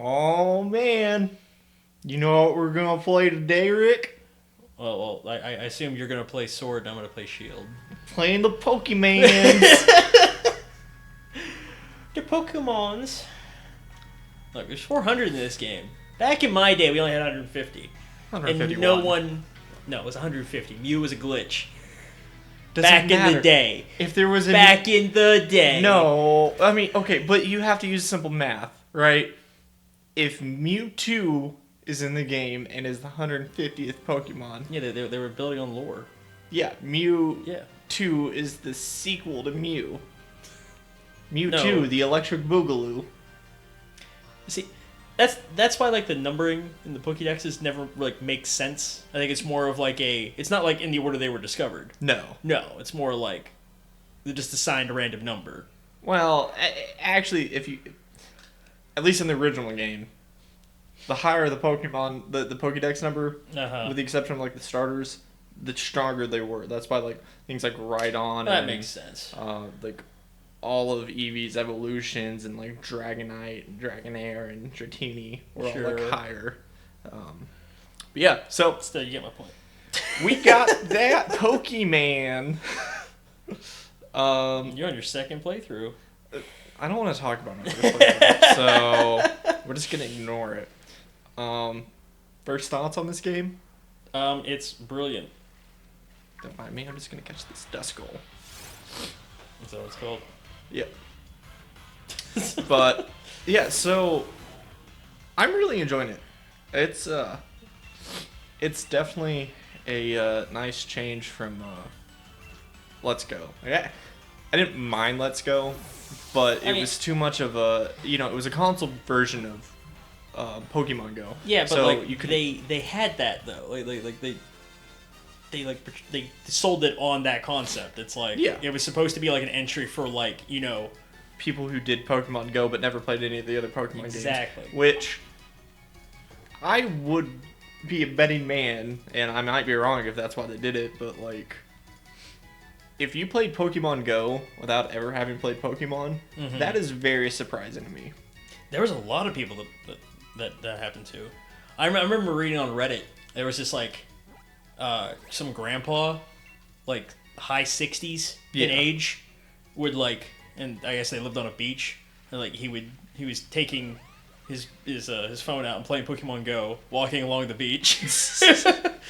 Oh man, you know what we're gonna play today, Rick? Well, I assume you're gonna play sword and I'm gonna play shield. Playing the Pokemans. The Pokemons. Look, there's 400 in this game. Back in my day, we only had 150. 151. And no one... No, it was 150. Mew was a glitch. Doesn't Back in matter. the day. If there was a Back in the day. No, I mean, okay, but you have to use simple math, right? If Mewtwo is in the game and is the 150th Pokemon, Yeah, they were building on lore. yeah, Mew Yeah. 2 is the sequel to Mew. Mewtwo, No. the Electric Boogaloo. See, that's why like the numbering in the Pokédexes never like makes sense. I think it's more of like it's not like in the order they were discovered. No. No, it's more like they're just assigned a random number. Well, actually, if you, at least in the original game, the higher the Pokemon, the Pokédex number, with the exception of like the starters, the stronger they were. That's why like things like Rhydon That and makes sense. like all of Eevee's evolutions and like Dragonite, and Dragonair, and Dratini were all like higher. But yeah, so Still, you get my point. we got that Pokemon. You're on your second playthrough. I don't want to talk about my first playthrough, so we're just gonna ignore it. First thoughts on this game? It's brilliant. Don't mind me. I'm just gonna catch this Duskull. That's what it's called. Yep. But yeah, so I'm really enjoying it. It's definitely a nice change from Let's Go. I didn't mind Let's Go, but it was too much of a it was a console version of Pokemon Go. Yeah, but so like you could, they had that though. They sold it on that concept. It's like it was supposed to be like an entry for like people who did Pokemon Go but never played any of the other Pokemon games. Exactly. Which I would be a betting man, and I might be wrong if that's why they did it, but like if you played Pokemon Go without ever having played Pokemon, that is very surprising to me. There was a lot of people that happened to. I remember reading on Reddit. There was just like some grandpa, like high 60s in age, would like, and I guess they lived on a beach, and like he was taking his phone out and playing Pokemon Go, walking along the beach.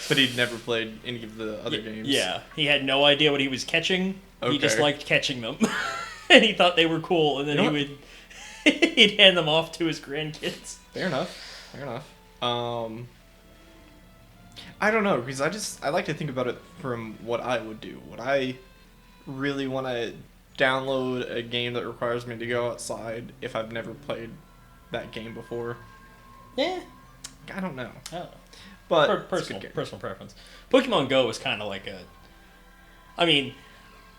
But he'd never played any of the other games. Yeah, he had no idea what he was catching. Okay. He just liked catching them, and he thought they were cool, and then he'd hand them off to his grandkids. Fair enough. I don't know, because I like to think about it from what I would do. Would I really want to download a game that requires me to go outside if I've never played that game before? Yeah. I don't know. I don't know. But personal preference. Pokemon Go was kind of like I mean,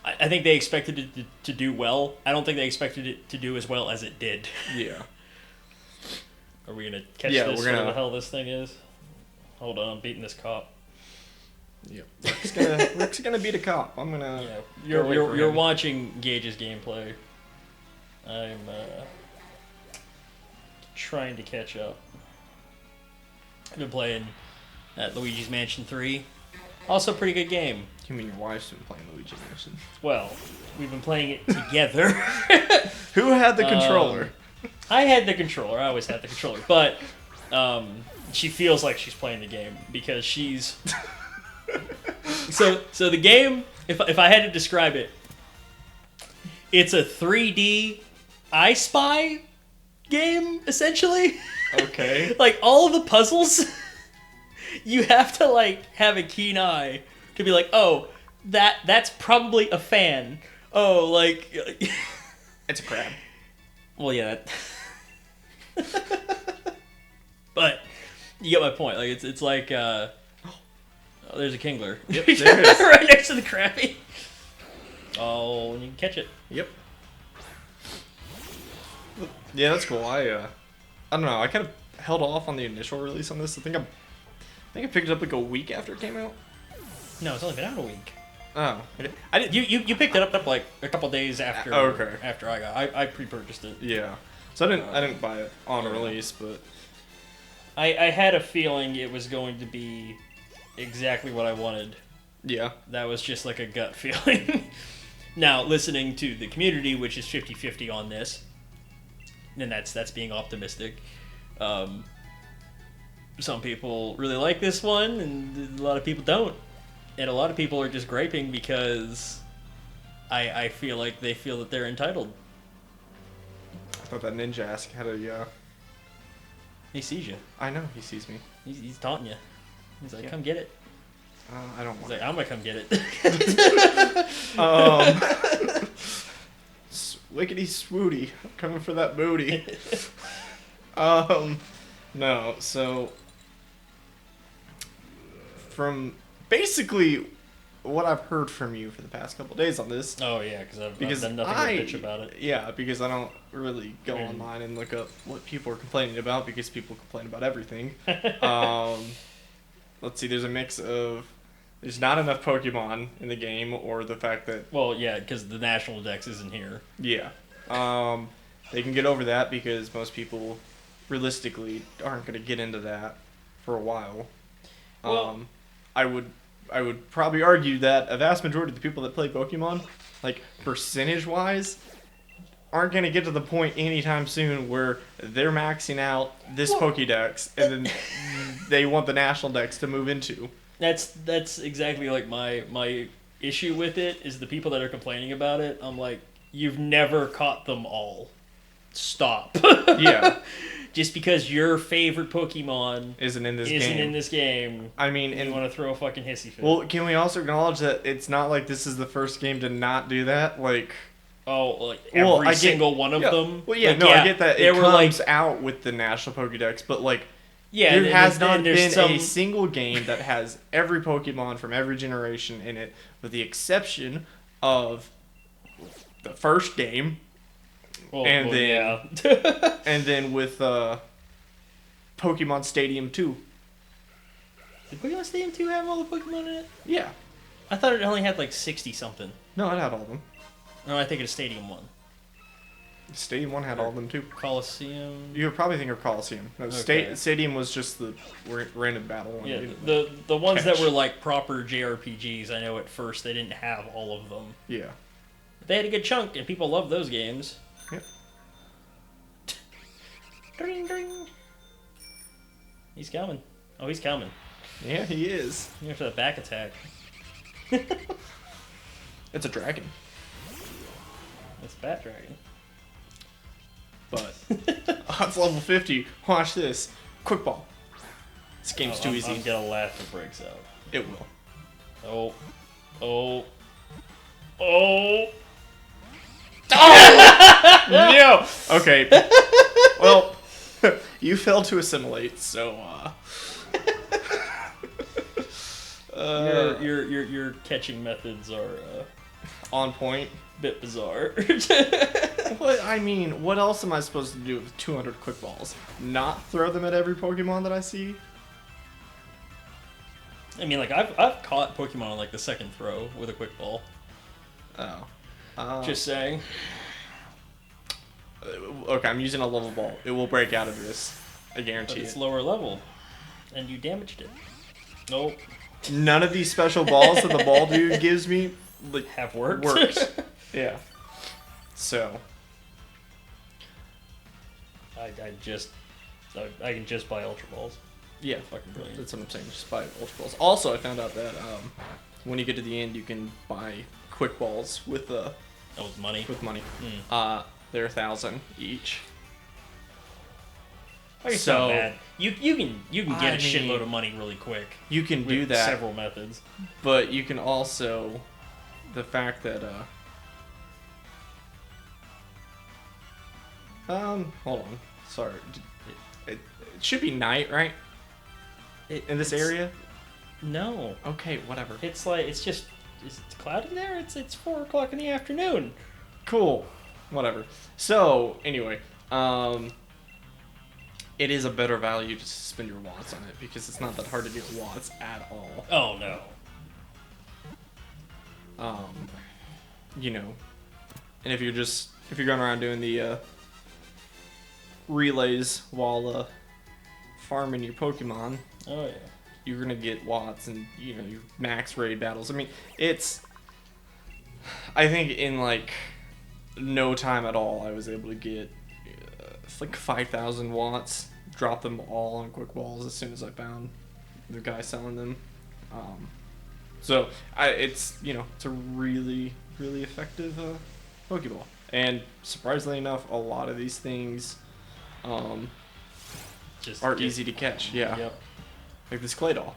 I think they expected it to do well. I don't think they expected it to do as well as it did. Yeah. Are we gonna catch this? Whatever the hell this thing is? Hold on, I'm beating this cop. Yep. Rick's gonna beat a cop. I'm gonna. Yeah. You're watching Gage's gameplay. I'm trying to catch up. I've been playing at Luigi's Mansion 3. Also, pretty good game. You mean your wife's been playing Luigi's Mansion? Well, we've been playing it together. Who had the controller? I had the controller. I always had the controller. But she feels like she's playing the game because she's... So the game, if I had to describe it, it's a 3D I Spy game, essentially. Okay. Like, all of the puzzles, you have to, like, have a keen eye to be like, oh, that's probably a fan. Oh, like... It's a crab. Well, yeah. But, you get my point. Like, it's like, oh, there's a Kingler. Yep, there it is. Right next to the Krabby. Oh, and you can catch it. Yep. Yeah, that's cool. I don't know. I kind of held off on the initial release on this. I think I picked it up like a week after it came out. No, it's only been out a week. Oh, I did. You picked it up like a couple days after. Okay. After I pre-purchased it. Yeah. So I didn't buy it on release, but I had a feeling it was going to be exactly what I wanted. yeah. That was just like a gut feeling. Now, listening to the community, which is 50-50 on this, and that's being optimistic. Some people really like this one, and a lot of people don't. And a lot of people are just griping because I feel like they feel that they're entitled. I thought that ninja ask had a. He sees you. I know he sees me. He's taunting you. He's like, Yeah. come get it. I don't He's want. like, I'm gonna come get it. Wickety swooty, I'm coming for that booty. No, so from basically what I've heard from you for the past couple days on this. Oh yeah, because I've done nothing but bitch about it. Yeah, because I don't really go online and look up what people are complaining about because people complain about everything. Let's see, there's a mix of there's not enough Pokemon in the game, or the fact that Well, yeah, because the national dex isn't here. yeah, they can get over that because most people realistically aren't going to get into that for a while. Well, I would probably argue that a vast majority of the people that play Pokemon, like percentage-wise, aren't going to get to the point anytime soon where they're maxing out this Pokédex and then they want the national dex to move into. That's exactly like my issue with it is the people that are complaining about it. I'm like, you've never caught them all. Stop. Yeah. Just because your favorite Pokemon Isn't in this game. I mean, and you want to throw a fucking hissy fit. Well, can we also acknowledge that it's not like this is the first game to not do that? Like, every single one of them. Well, yeah, like, I get that. It comes like, out with the National Pokédex, but like, yeah, there has not been a single game that has every Pokemon from every generation in it, with the exception of the first game. And then with Pokemon Stadium 2. Did Pokemon Stadium 2 have all the Pokemon in it? Yeah. I thought it only had like 60 something. No, it had all of them. No, I think it's Stadium 1. Stadium 1 had all of them too. Coliseum. You would probably think of Coliseum. No, Okay. Stadium was just the random battle one. Yeah, the ones that were like proper JRPGs, I know at first they didn't have all of them. Yeah. But they had a good chunk, and people loved those games. Yep. Ding, ding. He's coming. Oh, he's coming. Yeah, he is. Here for the back attack. It's a dragon. It's a Bat Dragon. But it's level 50. Watch this. Quick ball. This game's too easy. I'm gonna laugh if it breaks out. It will. Oh. Oh. Oh. Oh! No! Okay. Well, you failed to assimilate, so, Your catching methods are on point. bit bizarre. What I mean, what else am I supposed to do with 200 quick balls? Not throw them at every Pokemon that I see? I mean, like I've caught Pokemon on like the second throw with a quick ball. Oh. Just saying. Okay, I'm using a level ball. It will break out of this. I guarantee But it's it. lower level, and you damaged it. Nope. None of these special balls that the ball dude gives me like Have worked. works. Yeah. So. I can just buy Ultra Balls. Yeah, Fucking brilliant. that's what I'm saying. Just buy Ultra Balls. Also, I found out that when you get to the end, you can buy Quick Balls with with money. with money. Mm. They're 1,000 each. Like it's not bad. You can get I a shitload mean, of money really quick. You can do with that, several methods. but you can also the fact that hold on. Sorry. It should be night, right? In this area? No. Okay, whatever. It's like is it cloudy there? It's 4 o'clock in the afternoon. Cool. Whatever. So, anyway, it is a better value to spend your watts on it because it's not that hard to get watts at all. Oh no. You know, and if you're going around doing the relays while farming your Pokemon, Oh yeah. you're gonna get Watts and your max raid battles. I mean, it's. I think in like no time at all, I was able to get like 5,000 Watts. Drop them all on quick balls as soon as I found the guy selling them. So it's it's a really effective Pokeball, and surprisingly enough, a lot of these things are easy to catch. Yeah. Yep. Like this Claydol.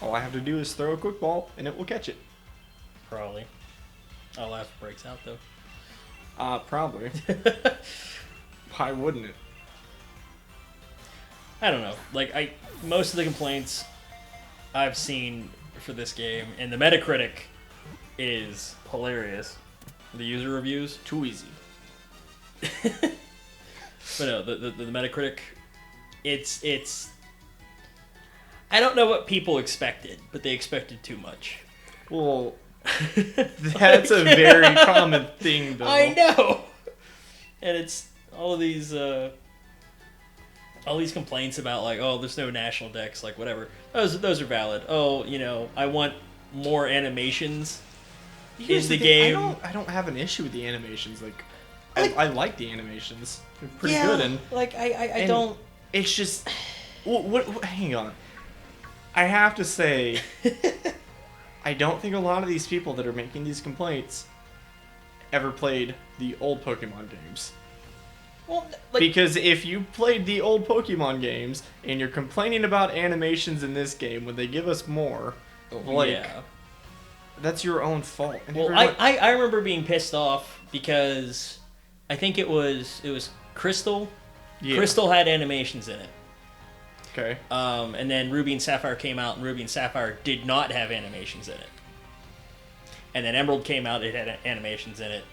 All I have to do is throw a quick ball and it will catch it. Probably. I'll have breaks out though. Probably. Why wouldn't it? I don't know. Like most of the complaints I've seen for this game, and the Metacritic is hilarious. The user reviews, Too easy. but no, the Metacritic, it's. I don't know what people expected, but they expected too much. Well, that's a very common thing, though. I know, and it's all these complaints about like, oh, there's no national decks, like whatever. Those are valid. Oh, I want more animations in the game. I don't have an issue with the animations. I like the animations. They're pretty good, and I don't. It's just what? Hang on. I have to say, I don't think a lot of these people that are making these complaints ever played the old Pokemon games. Well, because if you played the old Pokemon games and you're complaining about animations in this game when they give us more, that's your own fault. And well, I remember being pissed off because I think it was Crystal. Yeah. Crystal had animations in it. Okay. And then Ruby and Sapphire came out, and Ruby and Sapphire did not have animations in it. And then Emerald came out, it had animations in it.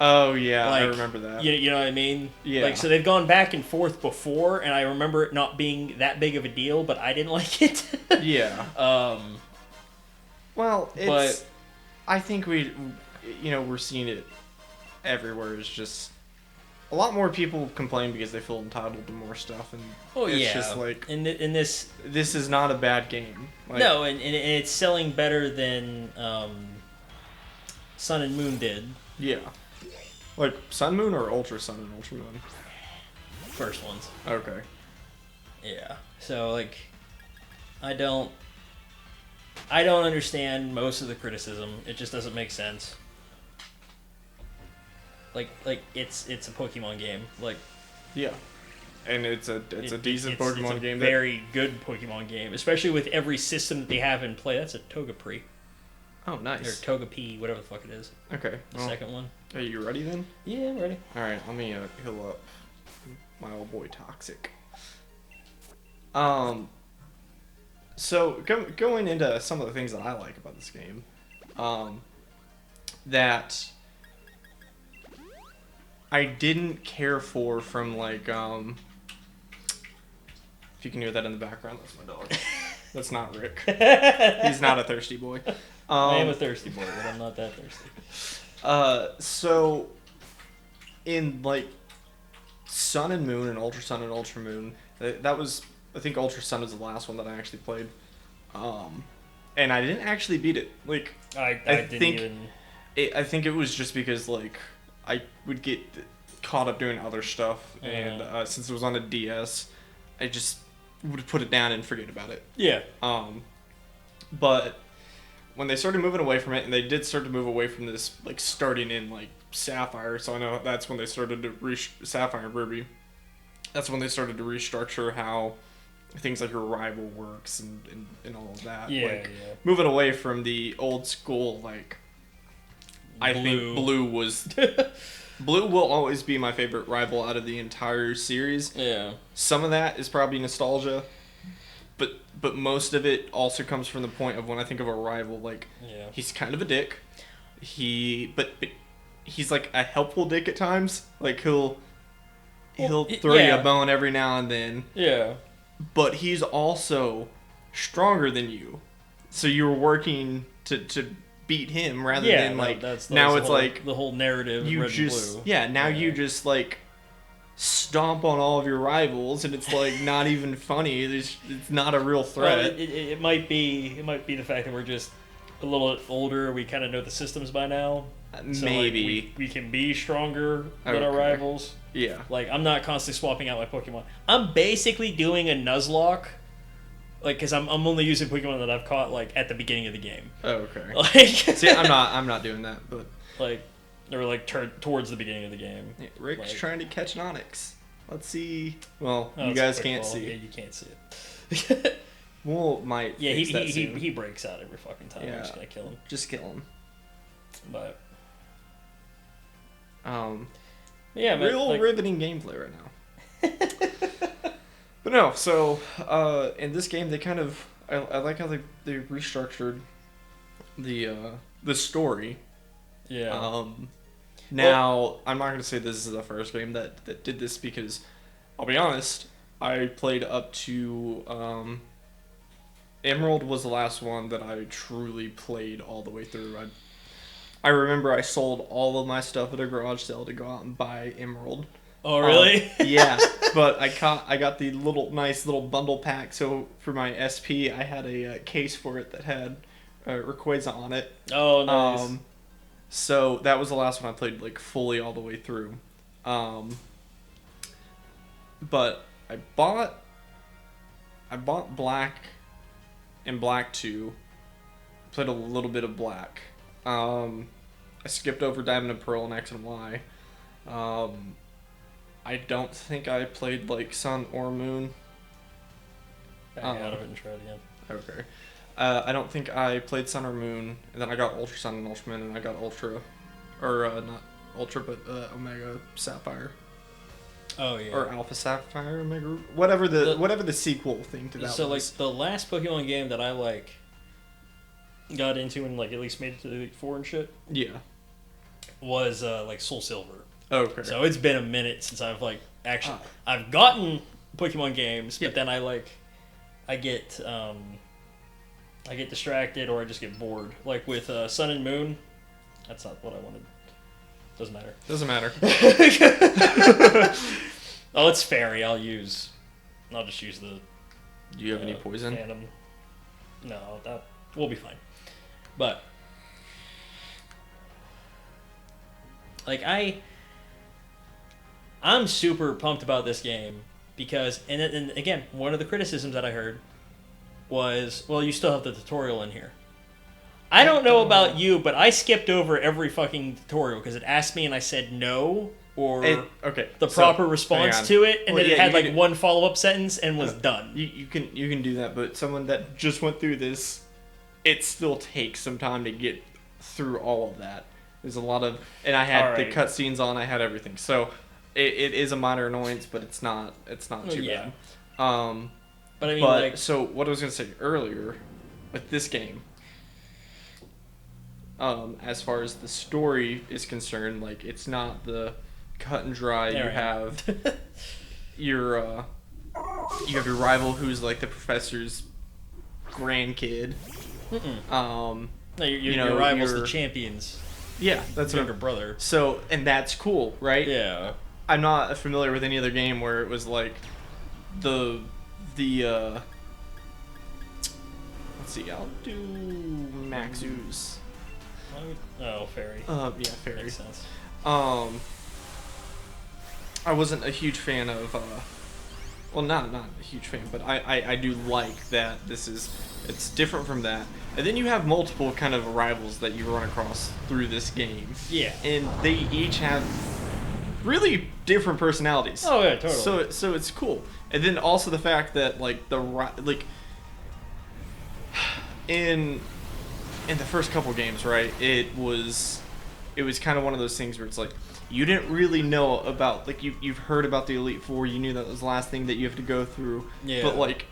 Oh, yeah, I remember that. You know what I mean? Yeah. So they've gone back and forth before, and I remember it not being that big of a deal, but I didn't like it. Yeah. Well, I think we're seeing it everywhere. It's just a lot more people complain because they feel entitled to more stuff, and it's just like this is not a bad game. No, and it's selling better than Sun and Moon did. Yeah. Like Sun Moon or Ultra Sun and Ultra Moon? First ones. Okay. Yeah. So I don't understand most of the criticism. It just doesn't make sense. Like it's a Pokemon game. Yeah. And it's a decent Pokemon game. Very good Pokemon game, especially with every system that they have in play. That's a Togepi. Oh, nice. Or Togepi, whatever the fuck it is. Okay. The second one. Are you ready then? Yeah, I'm ready. All right, let me heal up my old boy Toxic. So going into some of the things that I like about this game, that I didn't care for from if you can hear that in the background, that's my dog. That's not Rick. He's not a thirsty boy. I am a thirsty boy, but I'm not that thirsty. So in Sun and Moon and Ultra Sun and Ultra Moon, that was, I think Ultra Sun was the last one that I actually played. And I didn't actually beat it. I think it was just because I would get caught up doing other stuff, and since it was on a DS, I just would put it down and forget about it. Yeah. But when they started moving away from it, and they did start to move away from this starting in Sapphire, so I know that's when they started to Sapphire and Ruby. That's when they started to restructure how things like your rival works and all of that. Yeah, moving away from the old school I think Blue was Blue will always be my favorite rival out of the entire series. Yeah. Some of that is probably nostalgia, but most of it also comes from the point of when I think of a rival, he's kind of a dick. But he's a helpful dick at times. He'll throw you a bone every now and then. Yeah. But he's also stronger than you, so you're working to beat him rather than that's now it's the whole narrative. you Red just and Blue. you just stomp on all of your rivals, and it's like not even funny. It's not a real threat. Well, it might be the fact that we're just a little older. We kind of know the systems by now. So, Maybe like, we can be stronger than our rivals. Yeah. Like, I'm not constantly swapping out my Pokemon. I'm basically doing a Nuzlocke. Like, because I'm only using Pokemon that I've caught, like, at the beginning of the game. Oh, okay. Like, see, I'm not doing that, but like, or like towards the beginning of the game. yeah, Rick's like, trying to catch an Onix. Let's see. Well, oh, you guys can't ball. see. Yeah, you can't see it. We'll might. Yeah, fix that soon. he breaks out every fucking time. Yeah. I'm just gonna kill him. Just kill him. But yeah, man, real like, riveting gameplay right now. But no, so in this game they kind of I like how they restructured the story. Yeah. Now I'm not gonna say this is the first game that did this because I'll be honest, I played up to Emerald was the last one that I truly played all the way through. I remember I sold all of my stuff at a garage sale to go out and buy Emerald. Oh really? Yeah, but I got the nice little bundle pack. So for my SP, I had a case for it that had Rayquaza on it. Oh nice. So that was the last one I played like fully all the way through. But I bought Black and Black 2. Played a little bit of Black. I skipped over Diamond and Pearl and X and Y. I don't think I played like Sun or Moon. Back out of it and try it again. Okay. I don't think I played Sun or Moon, and then I got Ultra Sun and Ultra Moon, and I got Ultra, or not Ultra, but Omega Sapphire. Oh yeah. Or Alpha Sapphire, Omega, whatever the sequel thing to that. So was. like the last Pokemon game that I like got into and like at least made it to the Elite Four and shit. Yeah. Was like Soul Silver. Okay. So it's been a minute since I've like actually I've gotten Pokemon games, but then I get distracted or I just get bored. Like with Sun and Moon, that's not what I wanted. Doesn't matter. Doesn't matter. Oh, it's Fairy. I'll just use the. Do you have any poison? Phantom. No, that we'll be fine. But like I'm super pumped about this game because and again, one of the criticisms that I heard was, well, you still have the tutorial in here. I don't know about you, but I skipped over every fucking tutorial because it asked me and I said no or the proper response to it, and then it had like one follow-up sentence and was done. You can do that, but someone that just went through this, it still takes some time to get through all of that. There's a lot of, and I had the cutscenes on, I had everything, so it is a minor annoyance, but it's not too bad. But I mean, so what I was gonna say earlier with this game, as far as the story is concerned, like it's not the cut and dry. You have your rival who's like the professor's grandkid. No, your rival's the champion's. Yeah, that's younger brother. So, and that's cool, right? Yeah. I'm not familiar with any other game where it was like the let's see, I'll do Maxus. Oh, Fairy. Yeah, Fairy. Makes sense. I wasn't a huge fan of well, not a huge fan, but I do like that it's different from that. And then you have multiple kind of rivals that you run across through this game. Yeah. And they each have really different personalities. Oh yeah, totally. So it's cool. And then also the fact that like in the first couple games, right? It was kind of one of those things where it's like you didn't really know about, like you've heard about the Elite Four, you knew that was the last thing that you have to go through. Yeah. But like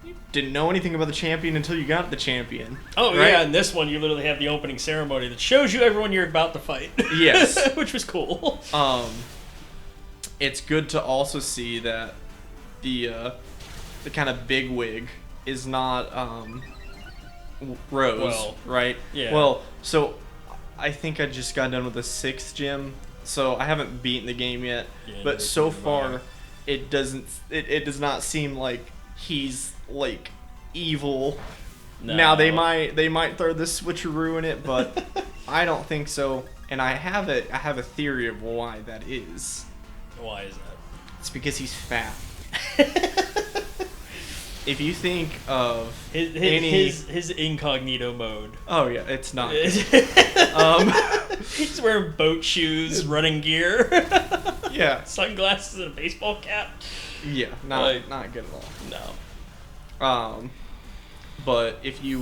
you didn't know anything about the champion until you got the champion. Oh right? yeah, in this one you literally have the opening ceremony that shows you everyone you're about to fight. Yes. Which was cool. It's good to also see that the kind of big wig is not Rose, right? Yeah. Well, so I think I just got done with the 6th gym, so I haven't beaten the game yet, Yeah, but so neither have I. far, it doesn't. It does not seem like he's like evil. No. Now they might throw the switcheroo in it, but I don't think so. And I have a theory of why that is. Why is that? It's because he's fat. If you think of his incognito mode. Oh yeah, it's not. He's wearing boat shoes, running gear, Yeah. sunglasses, and a baseball cap. Yeah, not good at all. No. But if you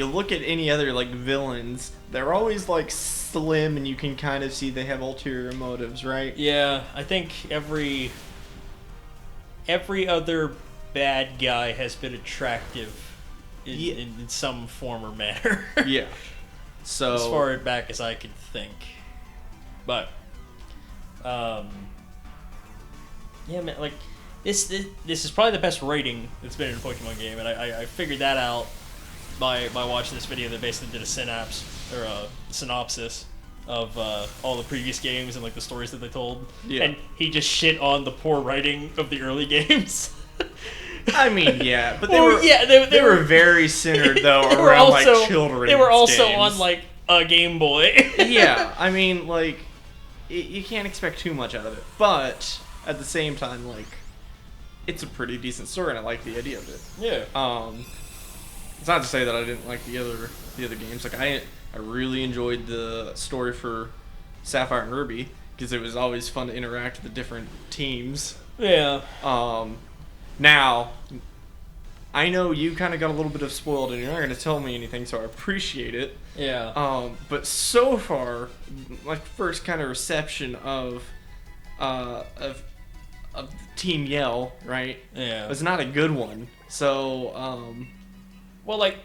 look at any other like villains, they're always like slim, and you can kind of see they have ulterior motives, right? Yeah, I think every other bad guy has been attractive in some form or manner. Yeah. So as far back as I could think. But yeah, man, like this is probably the best rating that's been in a Pokemon game, and I figured that out by watching this video that basically did a synopsis of all the previous games and like the stories that they told. Yeah. And he just shit on the poor writing of the early games. I mean, yeah, but they were very centered though around like children. They were also games. on like a Game Boy. Yeah, I mean, like you can't expect too much out of it, but at the same time, like it's a pretty decent story, and I like the idea of it. Yeah. It's not to say that I didn't like the other games. Like I really enjoyed the story for Sapphire and Ruby because it was always fun to interact with the different teams. Yeah. Now, I know you kind of got a little bit of spoiled, and you're not going to tell me anything, so I appreciate it. Yeah. But so far, my first kind of reception of Team Yell, right? Yeah. Was not a good one. So, well, like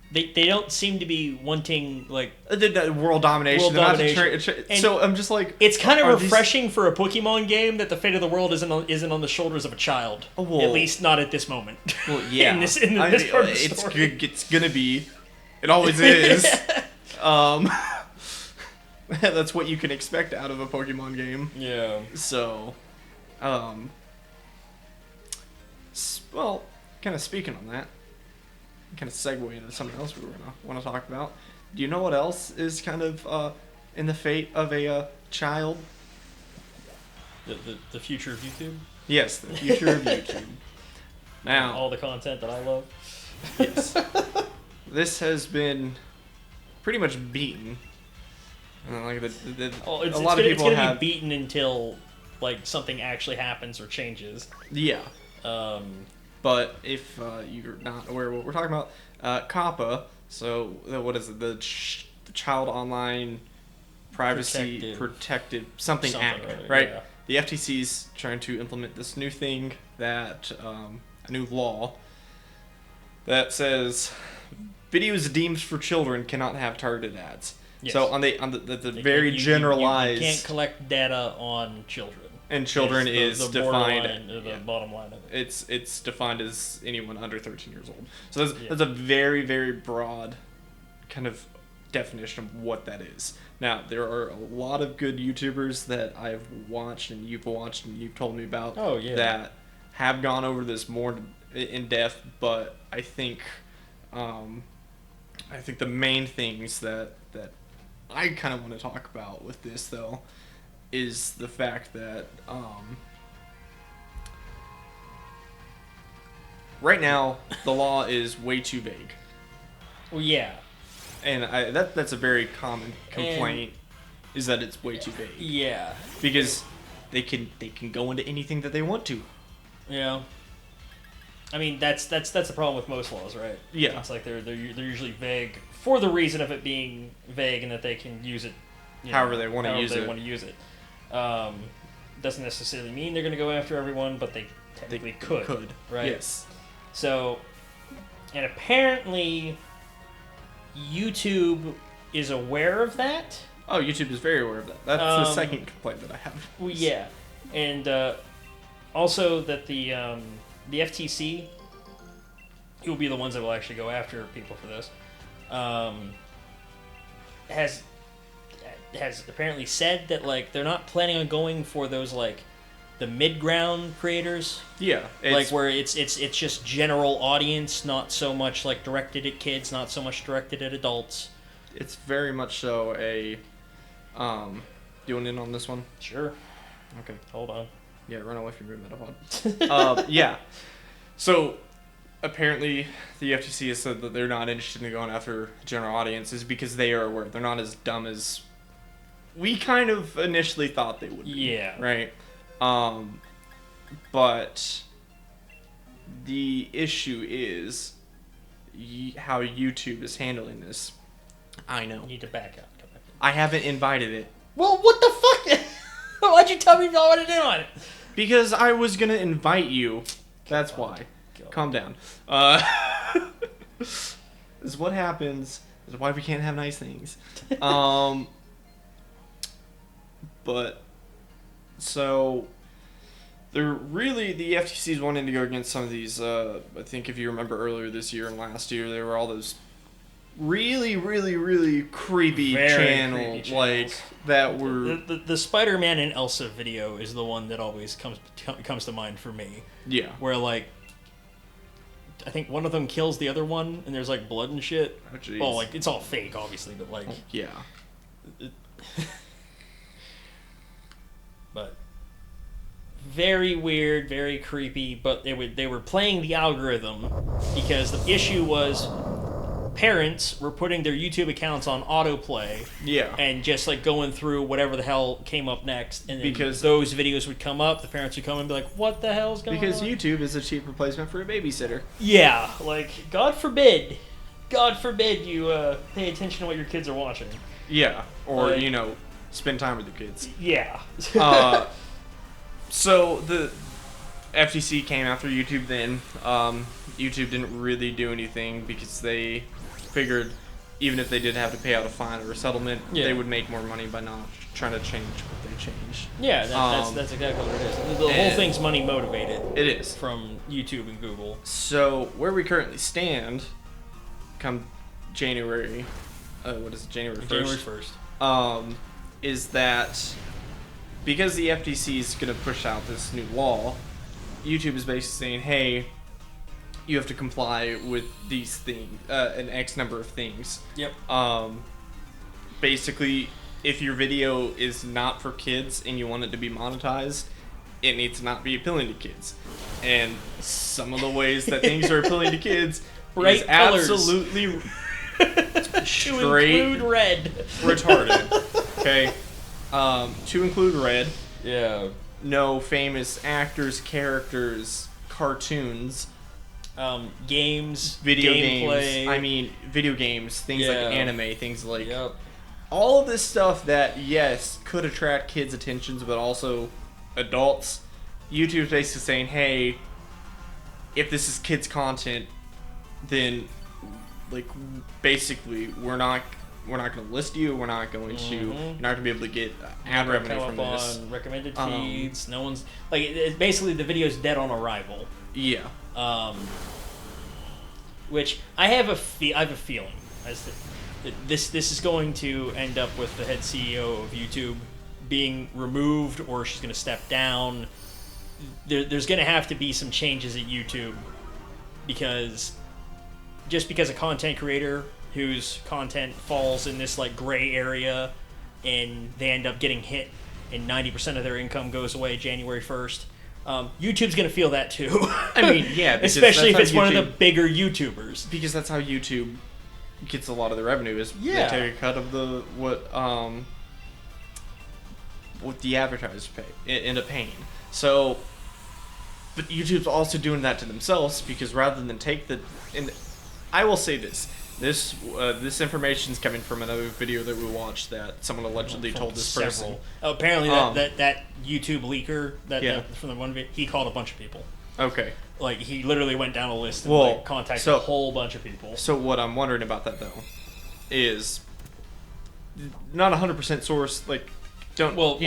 they don't seem to be wanting like the world domination. World They're not domination. so I'm just like, it's kind of are refreshing for a Pokemon game that the fate of the world isn't on the shoulders of a child. Well, at least not at this moment. Well, yeah. in this part of the it's story. it's gonna be. It always is. That's what you can expect out of a Pokemon game. Yeah. So, well, kind of speaking on that, kind of segue into something else we were gonna want to talk about. Do you know what else is kind of in the fate of a child? The future of YouTube. Yes, the future of YouTube. Now, all the content that I love. Yes, this has been pretty much beaten. Like it's a lot of people it's gonna have be beaten until like something actually happens or changes. Yeah. But if you're not aware of what we're talking about, COPPA, so what is it, the Child Online Privacy Protected something Act, right? Yeah. The FTC's trying to implement this new thing that, a new law that says videos deemed for children cannot have targeted ads. Yes. So on the very generalized, you can't collect data on children. And children is defined. The bottom line of it. It's defined as anyone under 13 years old. So that's a very, very broad kind of definition of what that is. Now, there are a lot of good YouTubers that I've watched and you've told me about that have gone over this more in depth, but I think the main things that I kind of want to talk about with this, though, is the fact that right now the law is way too vague. Well, yeah. And that's a very common complaint, is that it's way too vague. Yeah. Because they can go into anything that they want to. Yeah. I mean, that's the problem with most laws, right? Yeah. It's like they're usually vague for the reason of it being vague and that they can use it however they want to use it. Doesn't necessarily mean they're going to go after everyone, but they technically could. Right? Yes. So, and apparently YouTube is aware of that. Oh, YouTube is very aware of that. That's the second complaint that I have. Well, yeah. And also that the FTC, who will be the ones that will actually go after people for this, has has apparently said that like they're not planning on going for those like the mid-ground creators. Yeah, like where it's just general audience, not so much like directed at kids, not so much directed at adults. It's very much so a doing in on this one. Sure. Okay. Hold on. Yeah, run away from your Metapod. Yeah. So apparently the FTC has said that they're not interested in going after general audiences because they are aware they're not as dumb as we kind of initially thought they would be. Yeah. Right. But the issue is how YouTube is handling this. I know. You need to back out. Come back. I haven't invited it. Well, what the fuck? Why'd you tell me you wanted in on it? Because I was gonna invite you. That's why. God. Calm down. This is what happens. This is why we can't have nice things. But so they're really the FTC's wanting to go against some of these. I think if you remember earlier this year and last year, there were all those really creepy channels like that were the Spider-Man and Elsa video is the one that always comes to mind for me. Yeah. Where like I think one of them kills the other one and there's like blood and shit. Oh, jeez. Well, like it's all fake obviously, but like yeah. But very weird, very creepy, but they were playing the algorithm because the issue was parents were putting their YouTube accounts on autoplay. Yeah. And just like going through whatever the hell came up next, and then because those videos would come up, the parents would come and be like, "What the hell's going on?" Because YouTube is a cheap replacement for a babysitter. Yeah, like God forbid you pay attention to what your kids are watching. Yeah, or like, spend time with your kids. Yeah. So the FTC came after YouTube then. YouTube didn't really do anything because they figured even if they did have to pay out a fine or a settlement, they would make more money by not trying to change what they changed. Yeah, that's exactly what it is. The whole thing's money motivated. It is. From YouTube and Google. So where we currently stand, come January, what is it, January 1st? January 1st. Is that because the FTC is going to push out this new law, YouTube is basically saying, hey, you have to comply with these things, an X number of things. Yep. Basically, if your video is not for kids and you want it to be monetized, it needs to not be appealing to kids. And some of the ways that things are appealing to kids bright is colors. Absolutely straight include red. Retarded. Okay. To include red. Yeah. No famous actors, characters, cartoons. Games. Video gameplay. games. I mean, video games. Things like anime. Things like... Yep. All of this stuff that, yes, could attract kids' attentions, but also adults. YouTube's basically saying, hey, if this is kids' content, then, like, basically, we're not going to list you. We're not going to. You're not going to be able to get ad revenue from this. On recommended feeds. No one's like. Basically, the video's dead on arrival. Yeah. Which I have a feeling as that this is going to end up with the head CEO of YouTube being removed, or she's going to step down. There's going to have to be some changes at YouTube because a content creator whose content falls in this like gray area and they end up getting hit and 90% of their income goes away January 1st, YouTube's going to feel that too. I mean, yeah. Especially if it's one of the bigger YouTubers. Because that's how YouTube gets a lot of the revenue is they take a cut of the what the advertisers end up paying. So, but YouTube's also doing that to themselves because rather than take the... And I will say this. This information is coming from another video that we watched that someone allegedly told this person. Oh, apparently that YouTube leaker from the one video, he called a bunch of people. Okay. Like he literally went down a list and contacted a whole bunch of people. So what I'm wondering about that though is not 100% source. Like you gotta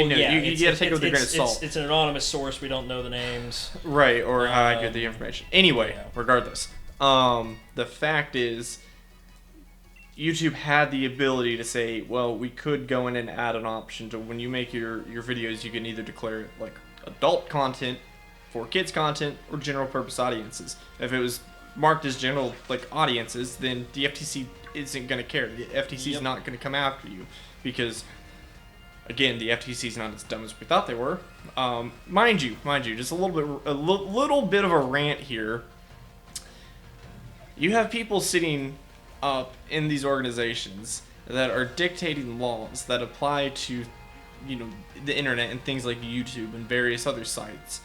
take it with a grain of salt. It's an anonymous source. We don't know the names. Right, or how I get the information. Anyway, regardless, the fact is, YouTube had the ability to say, well, we could go in and add an option to when you make your videos, you can either declare it like adult content, for kids content, or general purpose audiences. If it was marked as general like audiences, then the FTC isn't going to care. The FTC is not going to come after you because, again, the FTC is not as dumb as we thought they were. Mind you, just a little bit of a rant here. You have people sitting up in these organizations that are dictating laws that apply to, the internet and things like YouTube and various other sites.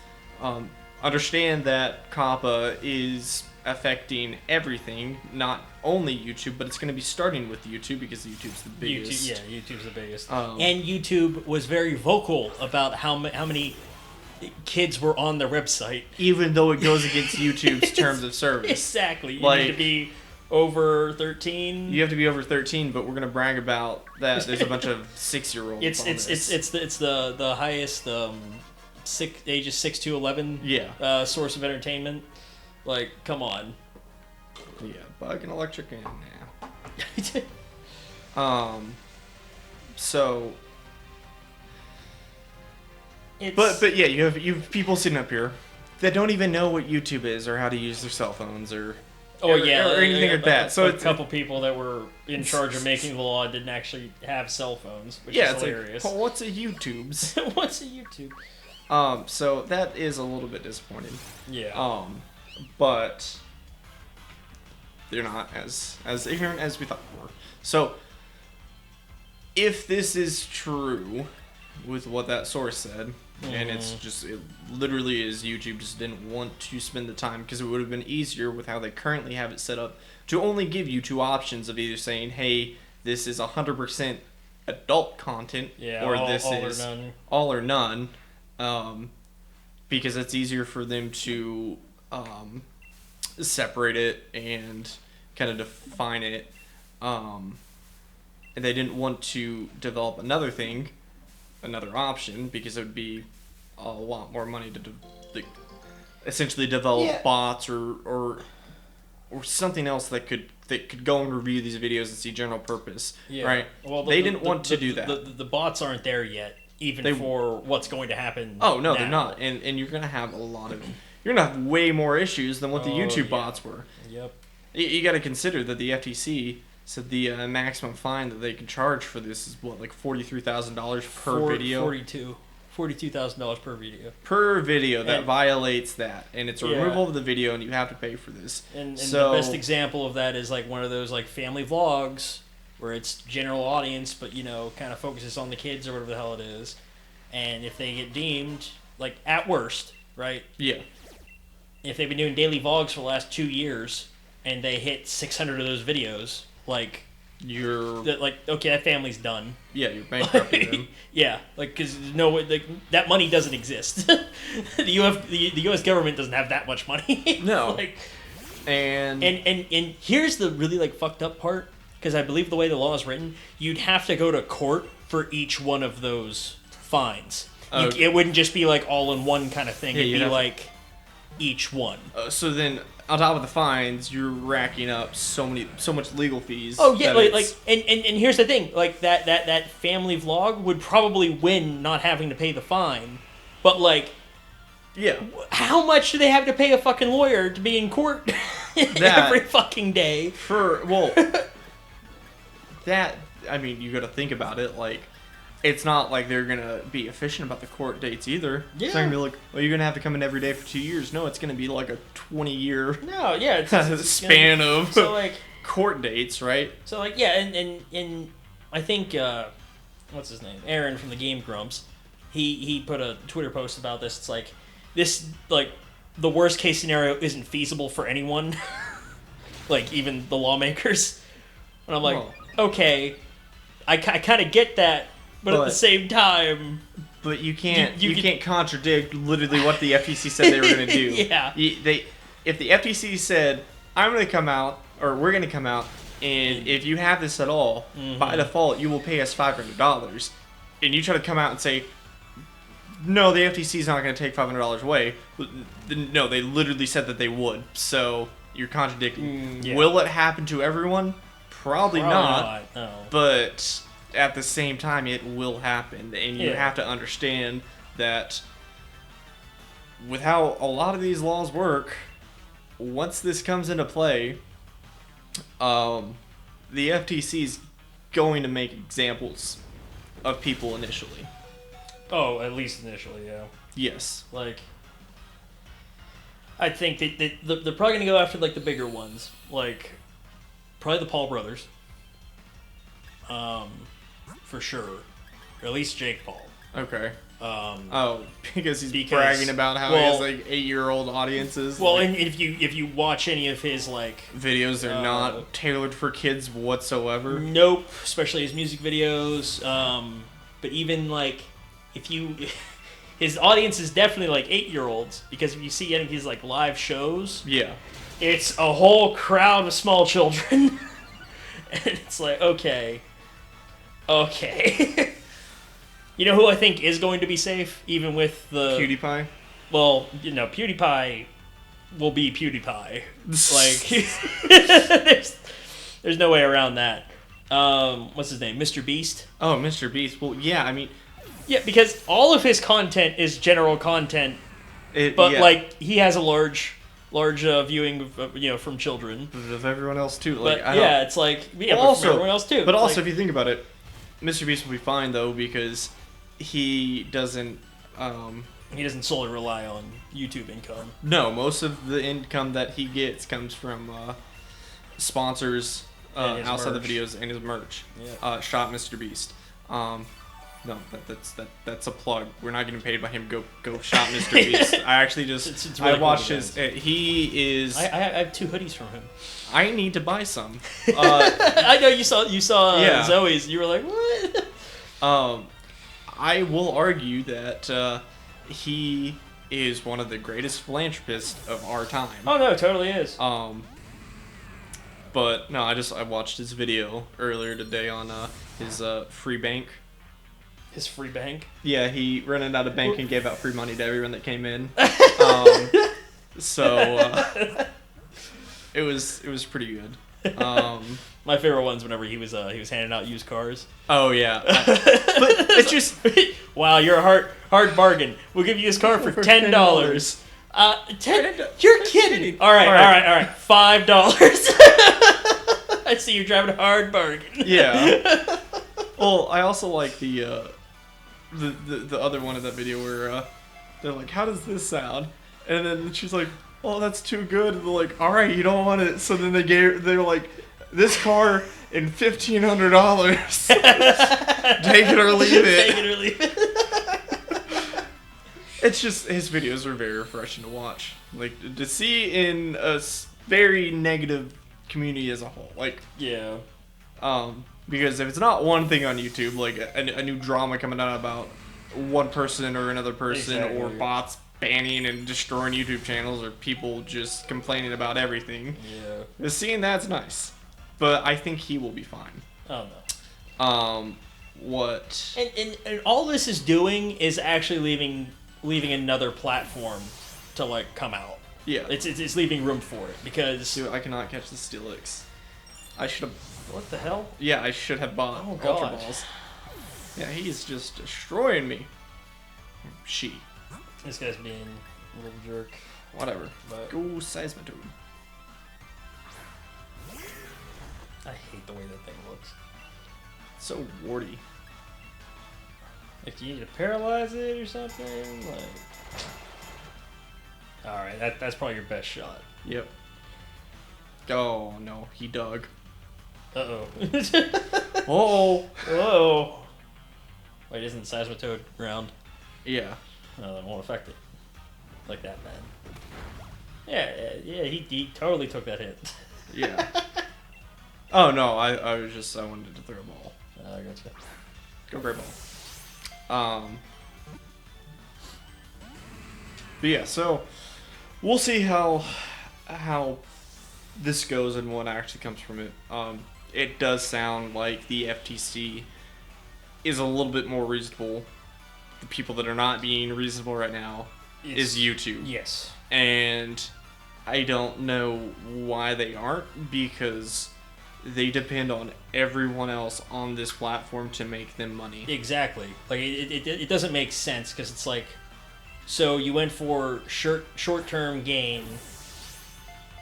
Understand that COPPA is affecting everything, not only YouTube, but it's going to be starting with YouTube because YouTube's the biggest. YouTube's the biggest. And YouTube was very vocal about how many kids were on their website. Even though it goes against YouTube's terms of service. Exactly. You need to be over 13. You have to be over 13, but we're going to brag about that. There's a bunch of 6-year-olds It's the highest ages 6 to 11 source of entertainment. Like, come on. Yeah, bug and electric and now. So. But yeah, you have people sitting up here that don't even know what YouTube is or how to use their cell phones or anything like that. So it's a couple people that were in charge of making the law didn't actually have cell phones, which is hilarious. Like, well, what's a YouTube's? What's a YouTube? So that is a little bit disappointing. Yeah. But they're not as ignorant as we thought they were. So if this is true with what that source said, and it literally is YouTube just didn't want to spend the time because it would have been easier with how they currently have it set up to only give you two options of either saying, hey, this is 100% adult content, or this is all or none, because it's easier for them to separate it and kind of define it. And they didn't want to develop another option, because it would be a lot more money to essentially develop bots or something else that could go and review these videos and see general purpose. Right? Well, they didn't want to do that. The bots aren't there yet, for what's going to happen. Oh no, now. They're not, and you're gonna have you're gonna have way more issues than what the YouTube bots were. Yep. You got to consider that the FTC said the maximum fine that they can charge for this is what, like $43,000 per video. $42,000 per video. Per video that violates that, and it's a removal of the video, and you have to pay for this. And the best example of that is like one of those like family vlogs where it's general audience, but kind of focuses on the kids or whatever the hell it is. And if they get deemed like at worst, right? Yeah. If they've been doing daily vlogs for the last 2 years and they hit 600 of those videos, like okay, that family's done. Yeah, you're bankrupting them. Yeah, because that money doesn't exist. the U.S. government doesn't have that much money. No. And here's the really fucked up part, because I believe the way the law is written, you'd have to go to court for each one of those fines. It wouldn't just be all in one kind of thing. It'd be each one. So then, on top of the fines, you're racking up so much legal fees. Oh yeah, and here's the thing, that family vlog would probably win not having to pay the fine, but how much do they have to pay a fucking lawyer to be in court every fucking day? You got to think about it, it's not like they're going to be efficient about the court dates either. Yeah. It's not going to be well, you're going to have to come in every day for 2 years. No, it's going to be a 20-year it's span of court dates, right? So, and I think, what's his name? Aaron from the Game Grumps, he put a Twitter post about this. It's the worst case scenario isn't feasible for anyone, even the lawmakers. And I'm okay, I kind of get that. But at the same time, but you can't contradict literally what the FTC said they were going to do. Yeah. If the FTC said, I'm going to come out, or we're going to come out, and if you have this at all, by default, you will pay us $500, and you try to come out and say, no, the FTC is not going to take $500 away. No, they literally said that they would. So you're contradicting. Yeah. Will it happen to everyone? Probably not. No. But at the same time, it will happen, and you have to understand that with how a lot of these laws work, once this comes into play, the FTC is going to make examples of people initially. Oh, at least initially, yeah. Yes. Like, I think that they're probably going to go after, like, the bigger ones. Like, probably the Paul brothers. For sure. Or at least Jake Paul. Okay. Because he's bragging about how he has, like, 8-year-old audiences. Well, like, and if you watch any of his, like... videos, they're not tailored for kids whatsoever. Nope. Especially his music videos. But even, like, if you... His audience is definitely, like, 8-year-olds. Because if you see any of his, like, live shows... Yeah. It's a whole crowd of small children. And it's like, okay. You know who I think is going to be safe, even with the... PewDiePie? Well, PewDiePie will be PewDiePie. Like, there's no way around that. What's his name? Mr. Beast? Oh, Mr. Beast. Well, yeah, I mean... Yeah, because all of his content is general content, like, he has a large viewing of, from children. Of everyone else, too. Like, but, it's like... Yeah, but from everyone else, too. But also, if you think about it, Mr. Beast will be fine, though, because he doesn't... he doesn't solely rely on YouTube income. No, most of the income that he gets comes from sponsors outside the videos and his merch. Yeah. Shop Mr. Beast. No, that's a plug. We're not getting paid by him. Go shop Mr. Beast. I actually just it's really I watched cool, his. He is. I have 2 hoodies from him. I need to buy some. I know you saw yeah. Zoe's. You were like, what? I will argue that he is one of the greatest philanthropists of our time. Oh no, totally is. But no, I watched his video earlier today on his free bank. His free bank? Yeah, he rented out a bank and gave out free money to everyone that came in. It was pretty good. My favorite ones whenever he was handing out used cars. Oh yeah, but it's just wow, you're a hard bargain. We'll give you this car for $10. You're kidding. All right. $5. I see you're driving a hard bargain. Yeah. Well, I also like the other one of that video where they're like, "How does this sound?" And then she's like, "Oh, that's too good." And they're like, "All right, you don't want it." So then they're like, "This car in $1,500. Take it or leave it." Take it or leave it. It's just his videos are very refreshing to watch. Like to see in a very negative community as a whole. Like yeah. Because if it's not one thing on YouTube, like a new drama coming out about one person or another person, exactly, or bots banning and destroying YouTube channels, or people just complaining about everything. Yeah. Seeing that's nice. But I think he will be fine. Oh no. What? And all this is doing is actually leaving another platform to like come out. Yeah. It's leaving room for it because. Dude, I cannot catch the Steelix. I should have. What the hell? Yeah, I should have bought Ultra Balls. Yeah, he's just destroying me. She. This guy's being a little jerk. Whatever. But go Seismitoad. I hate the way that thing looks. It's so warty. If you need to paralyze it or something, like. Alright, that's probably your best shot. Yep. Oh no, he dug. Uh-oh. Oh. Whoa. Wait, isn't Seismitoad round? Yeah. No, that won't affect it. Like that, man. Yeah, he totally took that hit. Yeah. Oh no, I wanted to throw a ball. I gotcha. Go great ball. But yeah, so we'll see how this goes and what actually comes from it. It does sound like the FTC is a little bit more reasonable. The people that are not being reasonable right now is YouTube. Yes. And I don't know why they aren't, because they depend on everyone else on this platform to make them money. Exactly. Like it doesn't make sense because it's like, so you went for short term gain,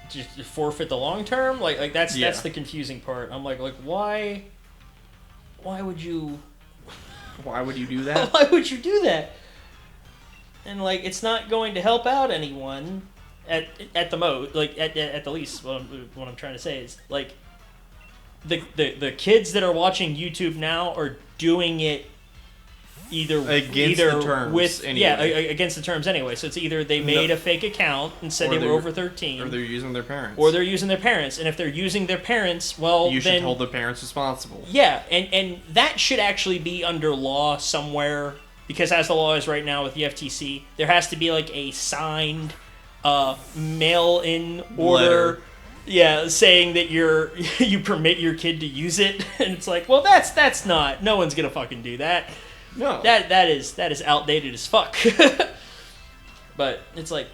just forfeit the long term. Like that's the confusing part. I'm like why would you? Why would you do that? Why would you do that? And like it's not going to help out anyone at the most, like at the least. What I'm trying to say is like. The kids that are watching YouTube now are doing it against the terms anyway. against the terms anyway. So it's either they made a fake account and said they were over 13, or they're using their parents, and if they're using their parents, well, you should hold the parents responsible. Yeah, and that should actually be under law somewhere, because as the law is right now with the FTC, there has to be like a signed mail-in order. Letter. Yeah, saying that you permit your kid to use it, and it's like, well, that's not. No one's gonna fucking do that. No. That is outdated as fuck. But it's like,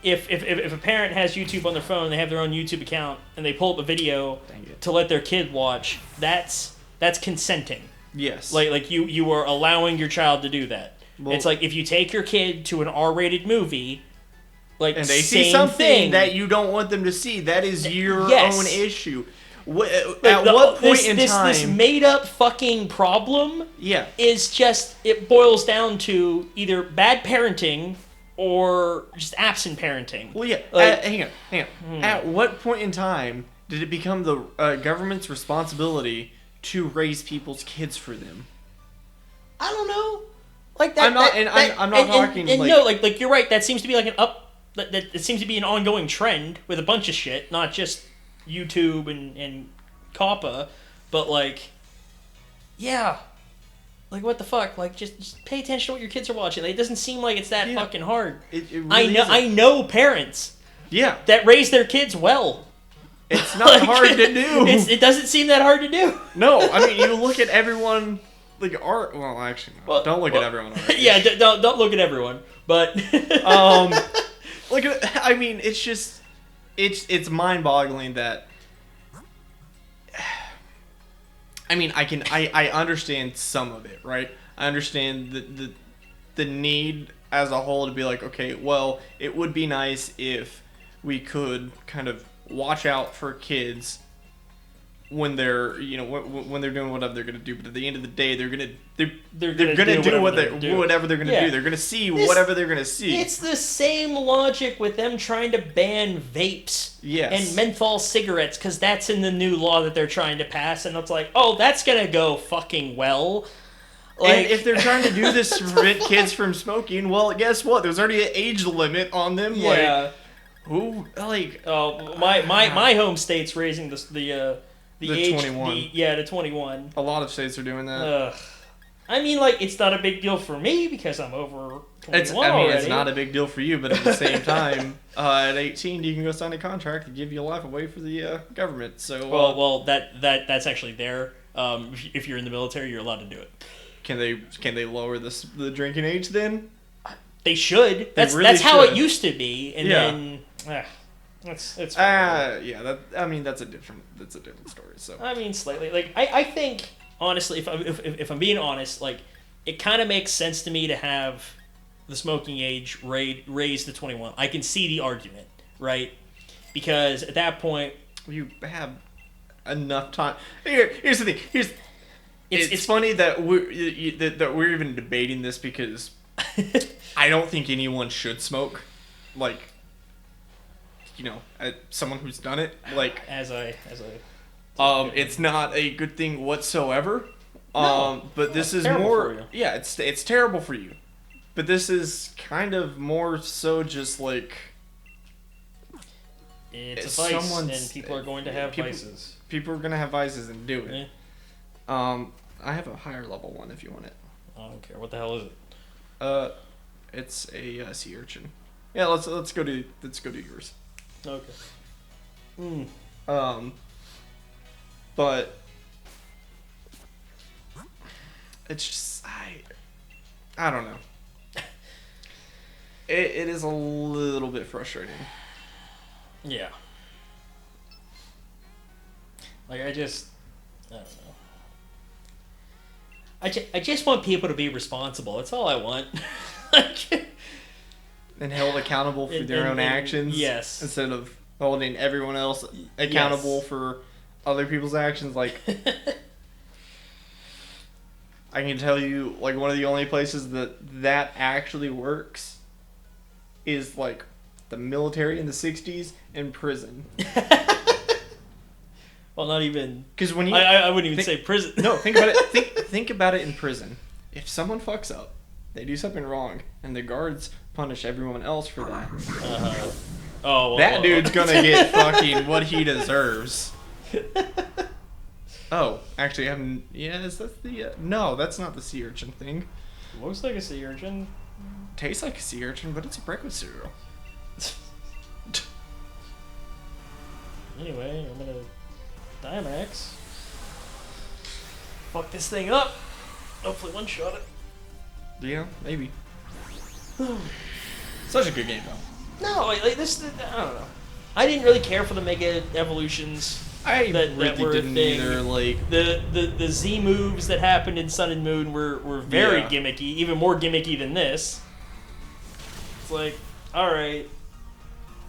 if a parent has YouTube on their phone, they have their own YouTube account, and they pull up a video to let their kid watch, that's consenting. Yes. Like you are allowing your child to do that. Well, it's like if you take your kid to an R-rated movie. Like, and they see something that you don't want them to see. That is your own issue. At what point in time... This made-up fucking problem is just... It boils down to either bad parenting or just absent parenting. Well, yeah. Hang on. At what point in time did it become the government's responsibility to raise people's kids for them? I don't know. Like that... I'm not talking... No, like you're right. That seems to be like an up... That it seems to be an ongoing trend with a bunch of shit, not just YouTube and COPPA, but like, yeah, like what the fuck? Like just pay attention to what your kids are watching. Like, it doesn't seem like it's that fucking hard. It really I know parents. Yeah. That raise their kids well. It's not hard to do. It doesn't seem that hard to do. No, I mean you look at everyone like art. Well, actually, no. Don't look at everyone. Yeah, don't look at everyone. But Look at, I mean, it's just, it's mind-boggling that, I mean, I understand some of it, right? I understand the need as a whole to be like, okay, well, it would be nice if we could kind of watch out for kids when they're, when they're doing whatever they're gonna do, but at the end of the day, they're gonna do whatever they're gonna do. They're gonna see whatever they're gonna see. It's the same logic with them trying to ban vapes and menthol cigarettes, because that's in the new law that they're trying to pass, and it's like, oh, that's gonna go fucking well. Like, and if they're trying to do this to prevent kids from smoking, well, guess what? There's already an age limit on them. Yeah. My home state's raising the age 21. To 21. A lot of states are doing that. I mean, like, it's not a big deal for me because I'm over 21 already. It's not a big deal for you, but at the same time, at 18, you can go sign a contract to give your life away for the government. So, well, that's actually there. If you're in the military, you're allowed to do it. Can they lower the drinking age then? They should. That's how it used to be, and then. It's that's a different story. So I mean, slightly. Like I think honestly, if I'm being honest, like it kind of makes sense to me to have the smoking age raised to 21. I can see the argument, right? Because at that point you have enough time. Here's the thing. It's funny that we're even debating this because I don't think anyone should smoke. Like. Someone who's done it, like it's not a good thing whatsoever. But this is more, it's terrible for you. But this is kind of more so just like it's a vice, and people are going to have vices. People are going to have vices and do it. I have a higher level one if you want it. I don't care. What the hell is it? It's a sea urchin. Yeah, let's go to yours. Okay. But it's just I don't know. It is a little bit frustrating. Yeah. Like, I don't know. I just want people to be responsible. That's all I want. And held accountable for their own actions. Yes. Instead of holding everyone else accountable for other people's actions. Like, I can tell you, like, one of the only places that actually works is, like, the military in the 60s and prison. Well, not even... Because when you... I wouldn't even say prison. No, think about it. Think about it in prison. If someone fucks up, they do something wrong, and the guards punish everyone else for that. Oh, well, that dude's gonna get fucking what he deserves. Oh, actually, is that the... no, that's not the sea urchin thing. Looks like a sea urchin. Tastes like a sea urchin, but it's a breakfast cereal. Anyway, I'm gonna Dynamax. Fuck this thing up. Hopefully one shot it. Yeah, maybe. Such a good game, though. No, like this. I don't know. I didn't really care for the Mega Evolutions. I that really were didn't either. Like the Z moves that happened in Sun and Moon were very Yeah. gimmicky, even more gimmicky than this. It's like, all right.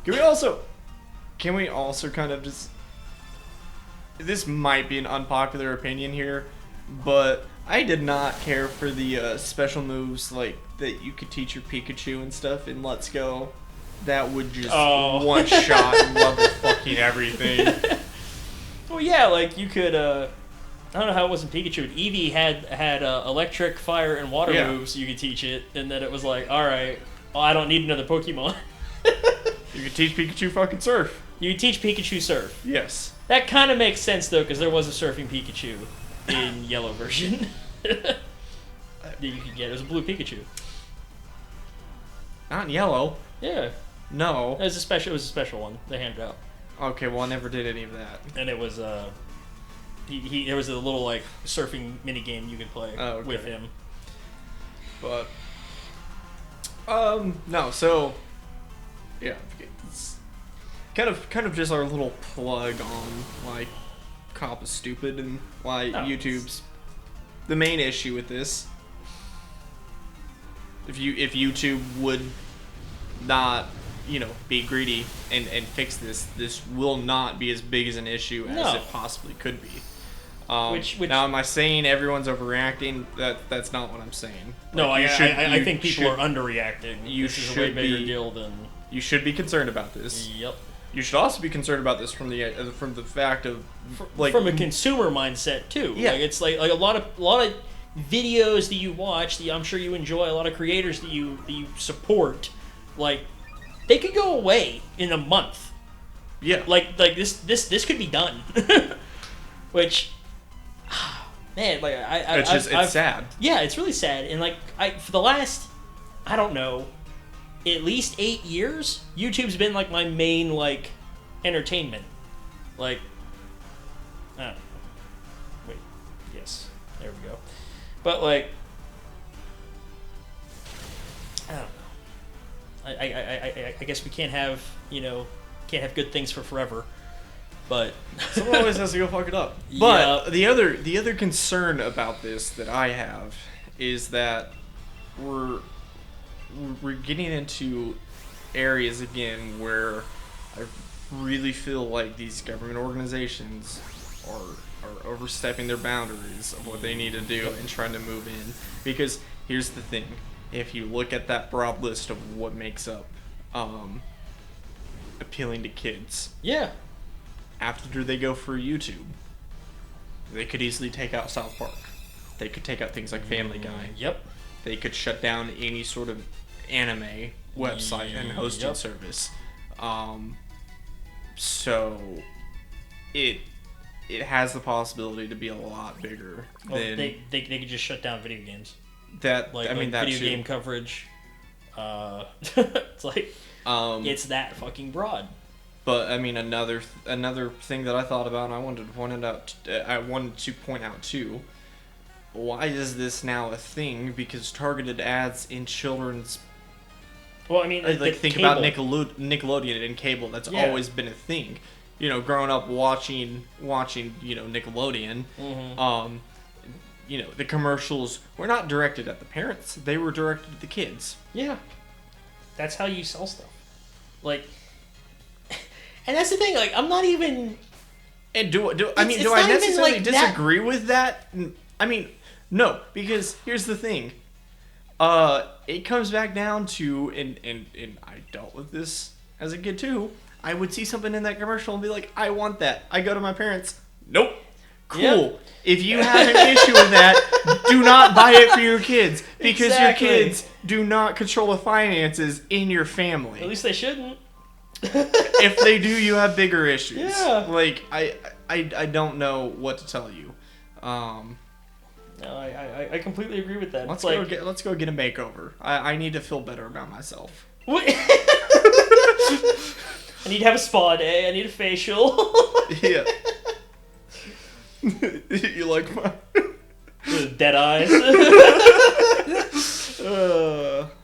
Can we also kind of just... This might be an unpopular opinion here, but I did not care for the special moves like that you could teach your Pikachu and stuff in Let's Go. That would just one shot and level fucking everything. Well, yeah, like you could. I don't know how it was in Pikachu. But Eevee had electric, fire, and water moves. You could teach it, and then it was like, all right, well, I don't need another Pokemon. You could teach Pikachu fucking surf. You could teach Pikachu surf. Yes. That kind of makes sense though, because there was a surfing Pikachu in yellow version that you could get. It was a blue Pikachu. Not in yellow. Yeah. No. It was a special one they handed out. Okay, well I never did any of that. And it was there was a little like surfing mini game you could play with him. But no, so yeah, it's kind of just our little plug on why COPPA is stupid and why YouTube's the main issue with this. If YouTube would not, be greedy and fix this will not be as big as an issue as it possibly could be. Which now, am I saying everyone's overreacting? That's not what I'm saying. No, I think people are underreacting. This is a way bigger deal than... You should be concerned about this. Yep. You should also be concerned about this from the fact of from a consumer mindset too. Yeah. Like it's like a lot of videos that you watch that I'm sure you enjoy, a lot of creators that you support, like they could go away in a month. Yeah. Like this could be done. Which, man, like it's sad. Yeah, it's really sad. And like for the last, I don't know, at least 8 years, YouTube's been like my main like entertainment. Like, I don't know. Wait, yes, there we go. But like, I don't know. I guess we can't have good things for forever. But someone always has to go fuck it up. But the other concern about this that I have is that we're getting into areas again where I really feel like these government organizations are overstepping their boundaries of what they need to do and trying to move in. Because here's the thing: if you look at that broad list of what makes up appealing to kids, after they go for YouTube, they could easily take out South Park. They could take out things like Family Guy. Yep. They could shut down any sort of anime website and hosting service. So it has the possibility to be a lot bigger. Than they could just shut down video games. That video game coverage. It's like it's that fucking broad. But I mean, another thing that I thought about, and I wanted to point out too. Why is this now a thing? Because targeted ads in children's... Well, I mean... think about Nickelodeon and cable. That's always been a thing. growing up watching Nickelodeon, the commercials were not directed at the parents; they were directed at the kids. Yeah, that's how you sell stuff. Like, and that's the thing. Like, I'm not even. And do I necessarily disagree with that? I mean, no, because here's the thing. It comes back down to, and I dealt with this as a kid too. I would see something in that commercial and be like, I want that. I go to my parents. Nope. Cool. Yep. If you have an issue with that, do not buy it for your kids. Because your kids do not control the finances in your family. At least they shouldn't. If they do, you have bigger issues. Yeah. Like, I don't know what to tell you. No, I completely agree with that. Let's go get a makeover. I need to feel better about myself. What? I need to have a spa day. I need a facial. Yeah. You like my with dead eyes?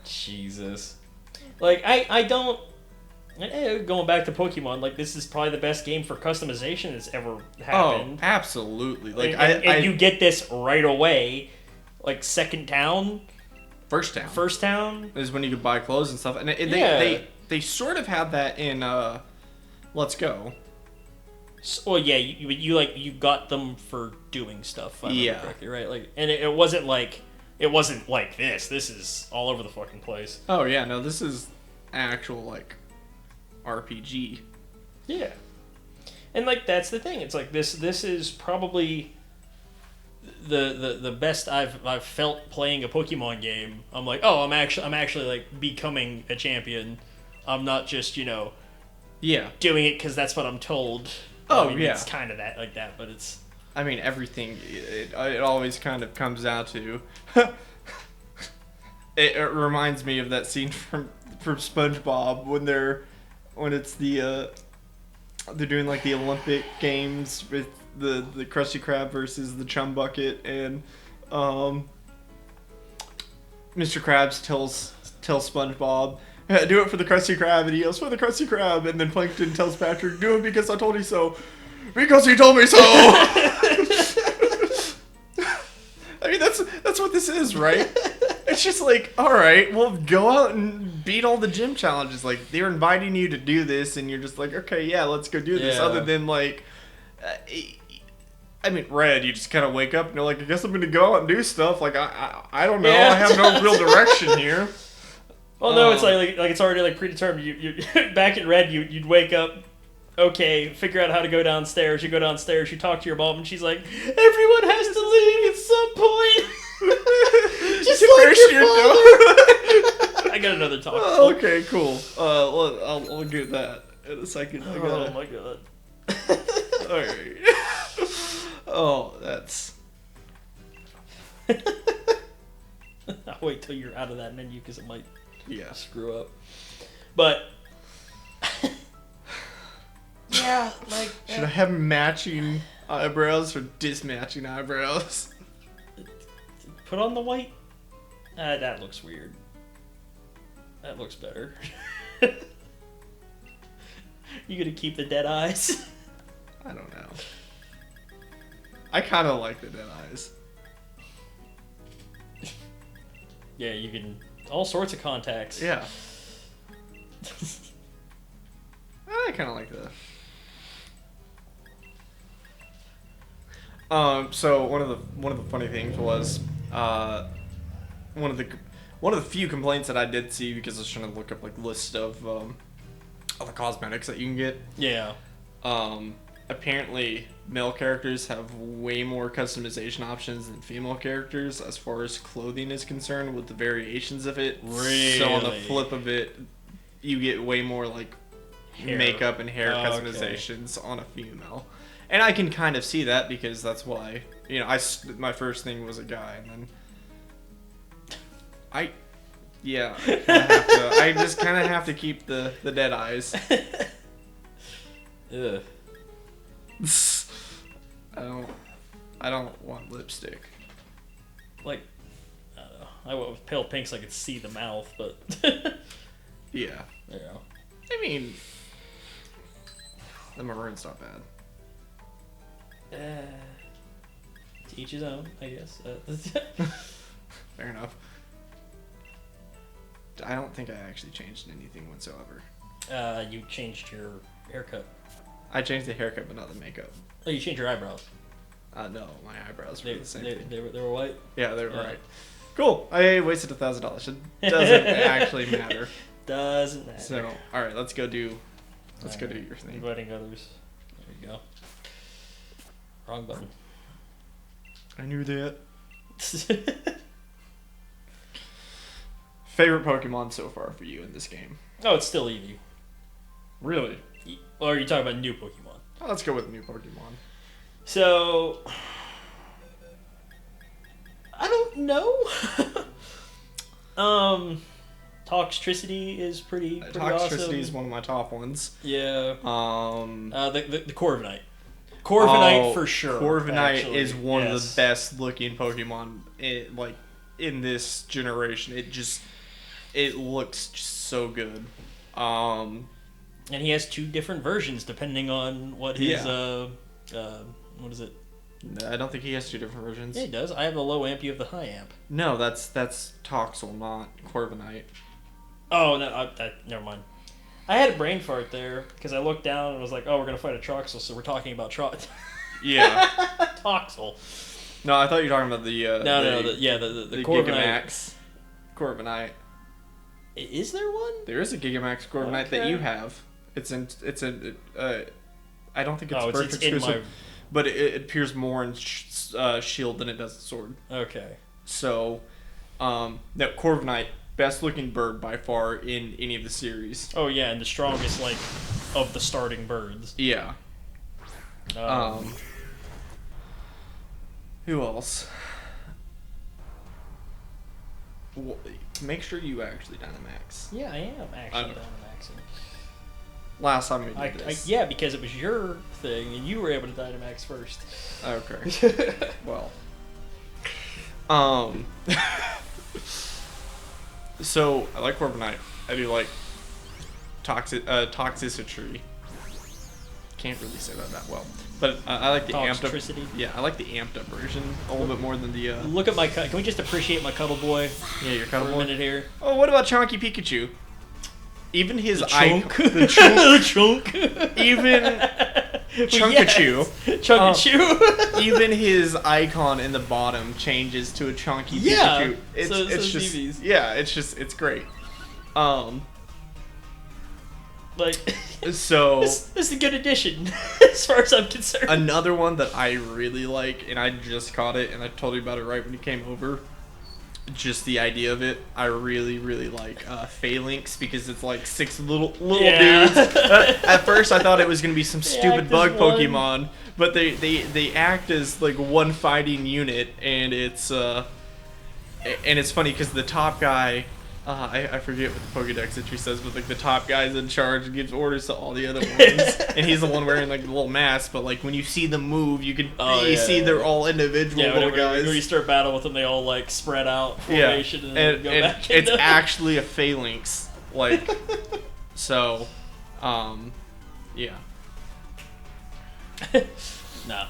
Jesus. Like, I don't. Going back to Pokemon, like, this is probably the best game for customization that's ever happened. Oh, absolutely! Like, and you get this right away. Like, second town, first town is when you could buy clothes and stuff, and they sort of had that in Let's Go. Well, yeah, you got them for doing stuff. If I remember correctly, right? Like, and it wasn't like this. This is all over the fucking place. Oh yeah, no, this is actual like RPG. Yeah, and like that's the thing. It's like this is probably the best I've felt playing a Pokemon game. I'm like, oh, I'm actually like becoming a champion. I'm not just doing it because that's what I'm told. Oh, I mean, yeah. It's kind of that like that, but it's. I mean, everything. It always kind of comes out to. It reminds me of that scene from SpongeBob when it's they're doing like the Olympic Games with the Krusty Krab versus the Chum Bucket, and Mr. Krabs tells SpongeBob, do it for the Krusty Krab, and he yells for the Krusty Krab, and then Plankton tells Patrick, do it because I told you so, because he told me so. I mean, that's what this is, right? It's just like, all right, well, go out and beat all the gym challenges. Like, they're inviting you to do this, and you're just like, okay, yeah, let's go do this. Yeah. Other than like, I mean, Red, you just kind of wake up and you're like, I guess I'm gonna go out and do stuff. Like, I don't know, Yeah. I have no real direction here. Well, no, it's like it's already like predetermined. You back in Red, you'd wake up. Okay, figure out how to go downstairs. You go downstairs. You talk to your mom, and she's like, "Everyone has to leave at some point." Just like your father. I got another talk. Oh, okay, cool. I'll get that in a second. Oh my god. All right. Oh, that's. I'll wait till you're out of that menu because it might screw up. But. Yeah, like. Should I have matching eyebrows or dismatching eyebrows? Put on the white. That looks weird. That looks better. You gonna keep the dead eyes? I don't know. I kind of like the dead eyes. Yeah, you can all sorts of contacts. Yeah. I kind of like that. So one of the funny things was one of the few complaints that I did see, because I was trying to look up like list of the cosmetics that you can get. Yeah. Apparently male characters have way more customization options than female characters as far as clothing is concerned, with the variations of it. Really? So on the flip of it, you get way more like Hair. makeup and hair customizations on a female. And I can kind of see that, because that's why, my first thing was a guy, and then I just kind of have to keep the dead eyes. Ugh. I don't want lipstick. Like, I don't know. I went with pale pink so I could see the mouth, but Yeah. yeah. I mean, The maroon's not bad. To each his own, I guess. Fair enough. I don't think I actually changed anything whatsoever. You changed your haircut. I changed the haircut, but not the makeup. Oh, you changed your eyebrows. No, my eyebrows were the same thing. They were white? Yeah, they were right. Cool. I wasted $1,000. It doesn't actually matter. Doesn't matter. So, all right, let's go do your thing. Inviting others. There you go. Wrong button. I knew that. Favorite Pokemon so far for you in this game? Oh, it's still Eevee. Really? Or are you talking about new Pokemon? Oh, let's go with new Pokemon. So, I don't know. Toxtricity is pretty Toxtricity awesome. is one of my top ones. Yeah. The Corviknight. Oh, for sure. Corviknight is one of the best looking Pokemon in this generation. It looks just so good. And he has 2 different versions depending on what his what is it? No, I don't think he has 2 different versions. Yeah, he does. I have the low amp, you have the high amp. No, that's Toxel, not Corviknight. Oh, no, never mind. I had a brain fart there because I looked down and was like, "Oh, we're gonna fight a Troxel, so we're talking about Yeah. Toxel." No, I thought you were talking about the the Gigamax Corviknight. Is there one? There is a Gigamax Corviknight that you have. It's I don't think it's Birth exclusive, but it appears more in Shield than it does in Sword. Okay. So, that Corviknight, best looking bird by far in any of the series. Oh yeah, and the strongest of the starting birds. Yeah. Who else? Well, make sure you actually Dynamax. Yeah, I am actually Dynamaxing. Last time we did this. Yeah, because it was your thing, and you were able to Dynamax first. Okay. Well. So, I like Corviknight. I do like Toxicity. Can't really say that well. But I like the amped up. Yeah, I like the amped up version a little bit more than the. Look at my. Can we just appreciate my cuddle boy? Yeah, your cuddle boy. For a minute here. Oh, what about Chonky Pikachu? Even his the chunk. The chunk. The chunk. Even Chunkachu. Yes. Chunkachu. Even his icon in the bottom changes to a Chonky Pikachu. It's just Eevee's. Yeah, it's great. So this is a good addition as far as I'm concerned. Another one that I really like, and I just caught it, and I told you about it right when you came over. Just the idea of it, I really like Phalanx because it's like 6 little dudes. At first, I thought it was gonna be some stupid bug Pokemon, but they act as like one fighting unit, and it's funny because the top guy. I forget what the Pokedex entry says, but like the top guy's in charge and gives orders to all the other ones, and he's the one wearing like the little mask. But like when you see them move, you can see they're all individual little guys. When you start battle with them, they all like spread out formation and go back. It's actually a Phalanx, like so, yeah. Nah,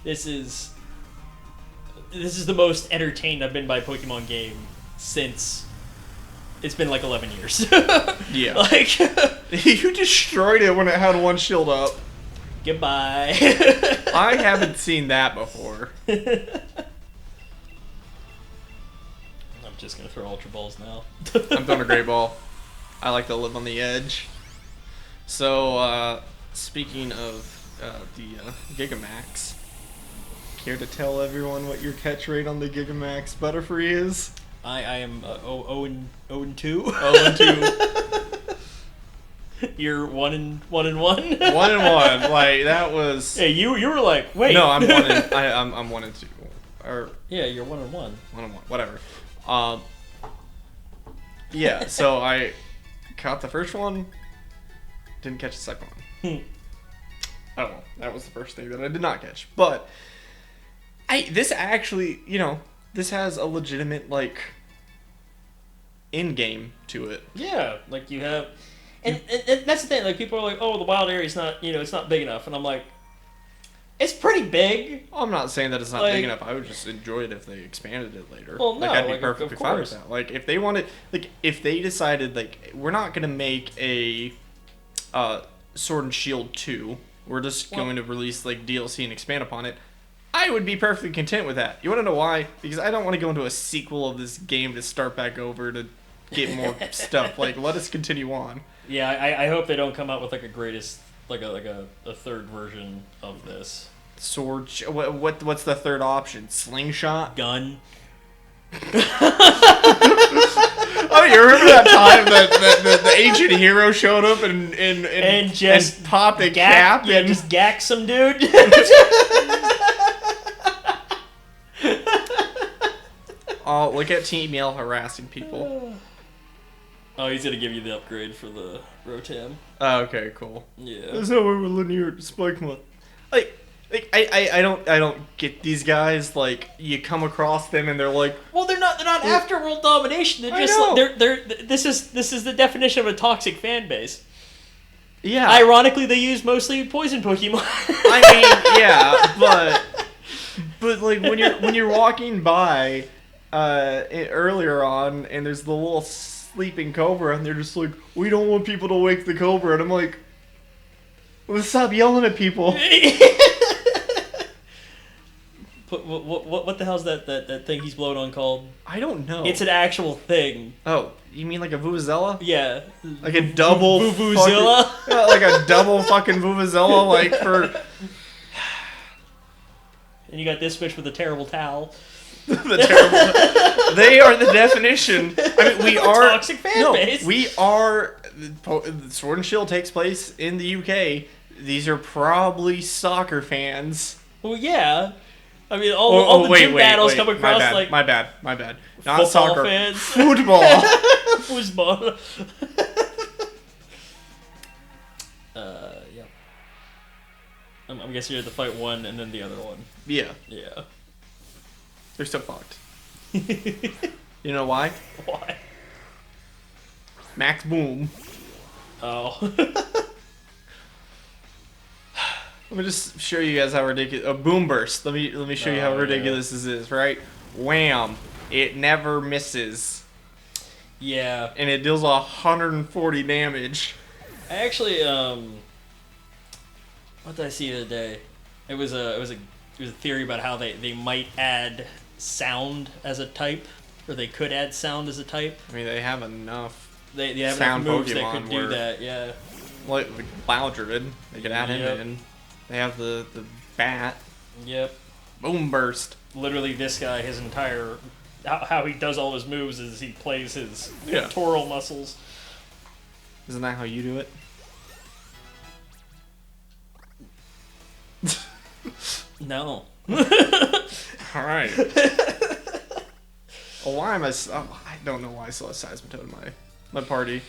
this is the most entertained I've been by a Pokemon game since. It's been like 11 years. Yeah. Like you destroyed it when it had one shield up. Goodbye. I haven't seen that before. I'm just gonna throw Ultra Balls now. I'm throwing a Great Ball. I like to live on the edge. So, speaking of the Gigamax, care to tell everyone what your catch rate on the Gigamax Butterfree is? I am 0-2. 0-2. You're 1-1. 1-1. Like that was. Hey, you were like, wait. No, I'm 1-2. I'm 1-2. Or yeah, you're 1-1. 1-1. Whatever. Yeah. So I caught the first one. Didn't catch the second one. Oh well, that was the first thing that I did not catch. But this actually, this has a legitimate, like, end game to it. Yeah, like you have... And that's the thing. Like people are like, oh, the wild area is not, it's not big enough, and I'm like, it's pretty big. I'm not saying that it's not Like, big enough. I would just enjoy it if they expanded it later. Well, no, I'd be like, perfectly of fine with course. that. Like, if they wanted, like, if they decided, like, we're not gonna make a Sword and Shield 2. We're just going to release like DLC and expand upon it. I would be perfectly content with that. You want to know why? Because I don't want to go into a sequel of this game to start back over to get more stuff. Like, let us continue on. Yeah, I hope they don't come out with like a greatest, like a third version of this. Sword. What's the third option? Slingshot. Gun. Oh, you remember that time that the ancient hero showed up and just popped a cap? Yeah, and just gack some dude. Oh, look at Team Yell harassing people. Oh, he's gonna give you the upgrade for the Rotom. Oh, okay, cool. Yeah. There's no way we're linear spike month. Like I don't get these guys. Like, you come across them and they're like, Well, they're not after world domination. They're I just know. like, they're this is the definition of a toxic fan base. yeah. Ironically, they use mostly poison Pokemon. I mean, yeah, but like when you're walking by earlier on and there's the little sleeping cobra and they're just like, we don't want people to wake the cobra, and I'm like, well, stop yelling at people. What the hell's that thing he's blowing on called? I don't know. It's an actual thing. Oh, you mean like a Vuvuzela? Yeah. Like a double Vuvuzela? fucking- yeah, like a double fucking Vuvuzela, like for And you got this bitch with a terrible towel. the terrible. They are the definition. I mean, we are Toxic fan base. We are. Sword and Shield takes place in the UK. These are probably soccer fans. Well, yeah. I mean, all the gym battles come across like my bad. Not football soccer. fans. Football. Football. Yeah. I'm guessing you had to fight one and then the other one. Yeah, Yeah. they're so fucked. You know why? Why? Max Boom. Oh. Let me just show you guys how ridiculous. A Boom Burst. Let me show you how ridiculous this is. Right? Wham! It never misses, Yeah. and it deals 140 damage. I actually what did I see the other day? It was a theory about how they might add sound as a type, or they could add sound as a type. I mean, they have enough. They have Sound enough moves that Pokemon could do where- that. Yeah. Like Bowdred, they could add him Yep. in. They have the bat. Yep. Boom Burst. Literally, this guy, his entire how he does all his moves is he plays his Yeah. pectoral muscles. Isn't that how you do it? No. All right. Oh, why am I? I don't know why I still have Seismitoad in my party.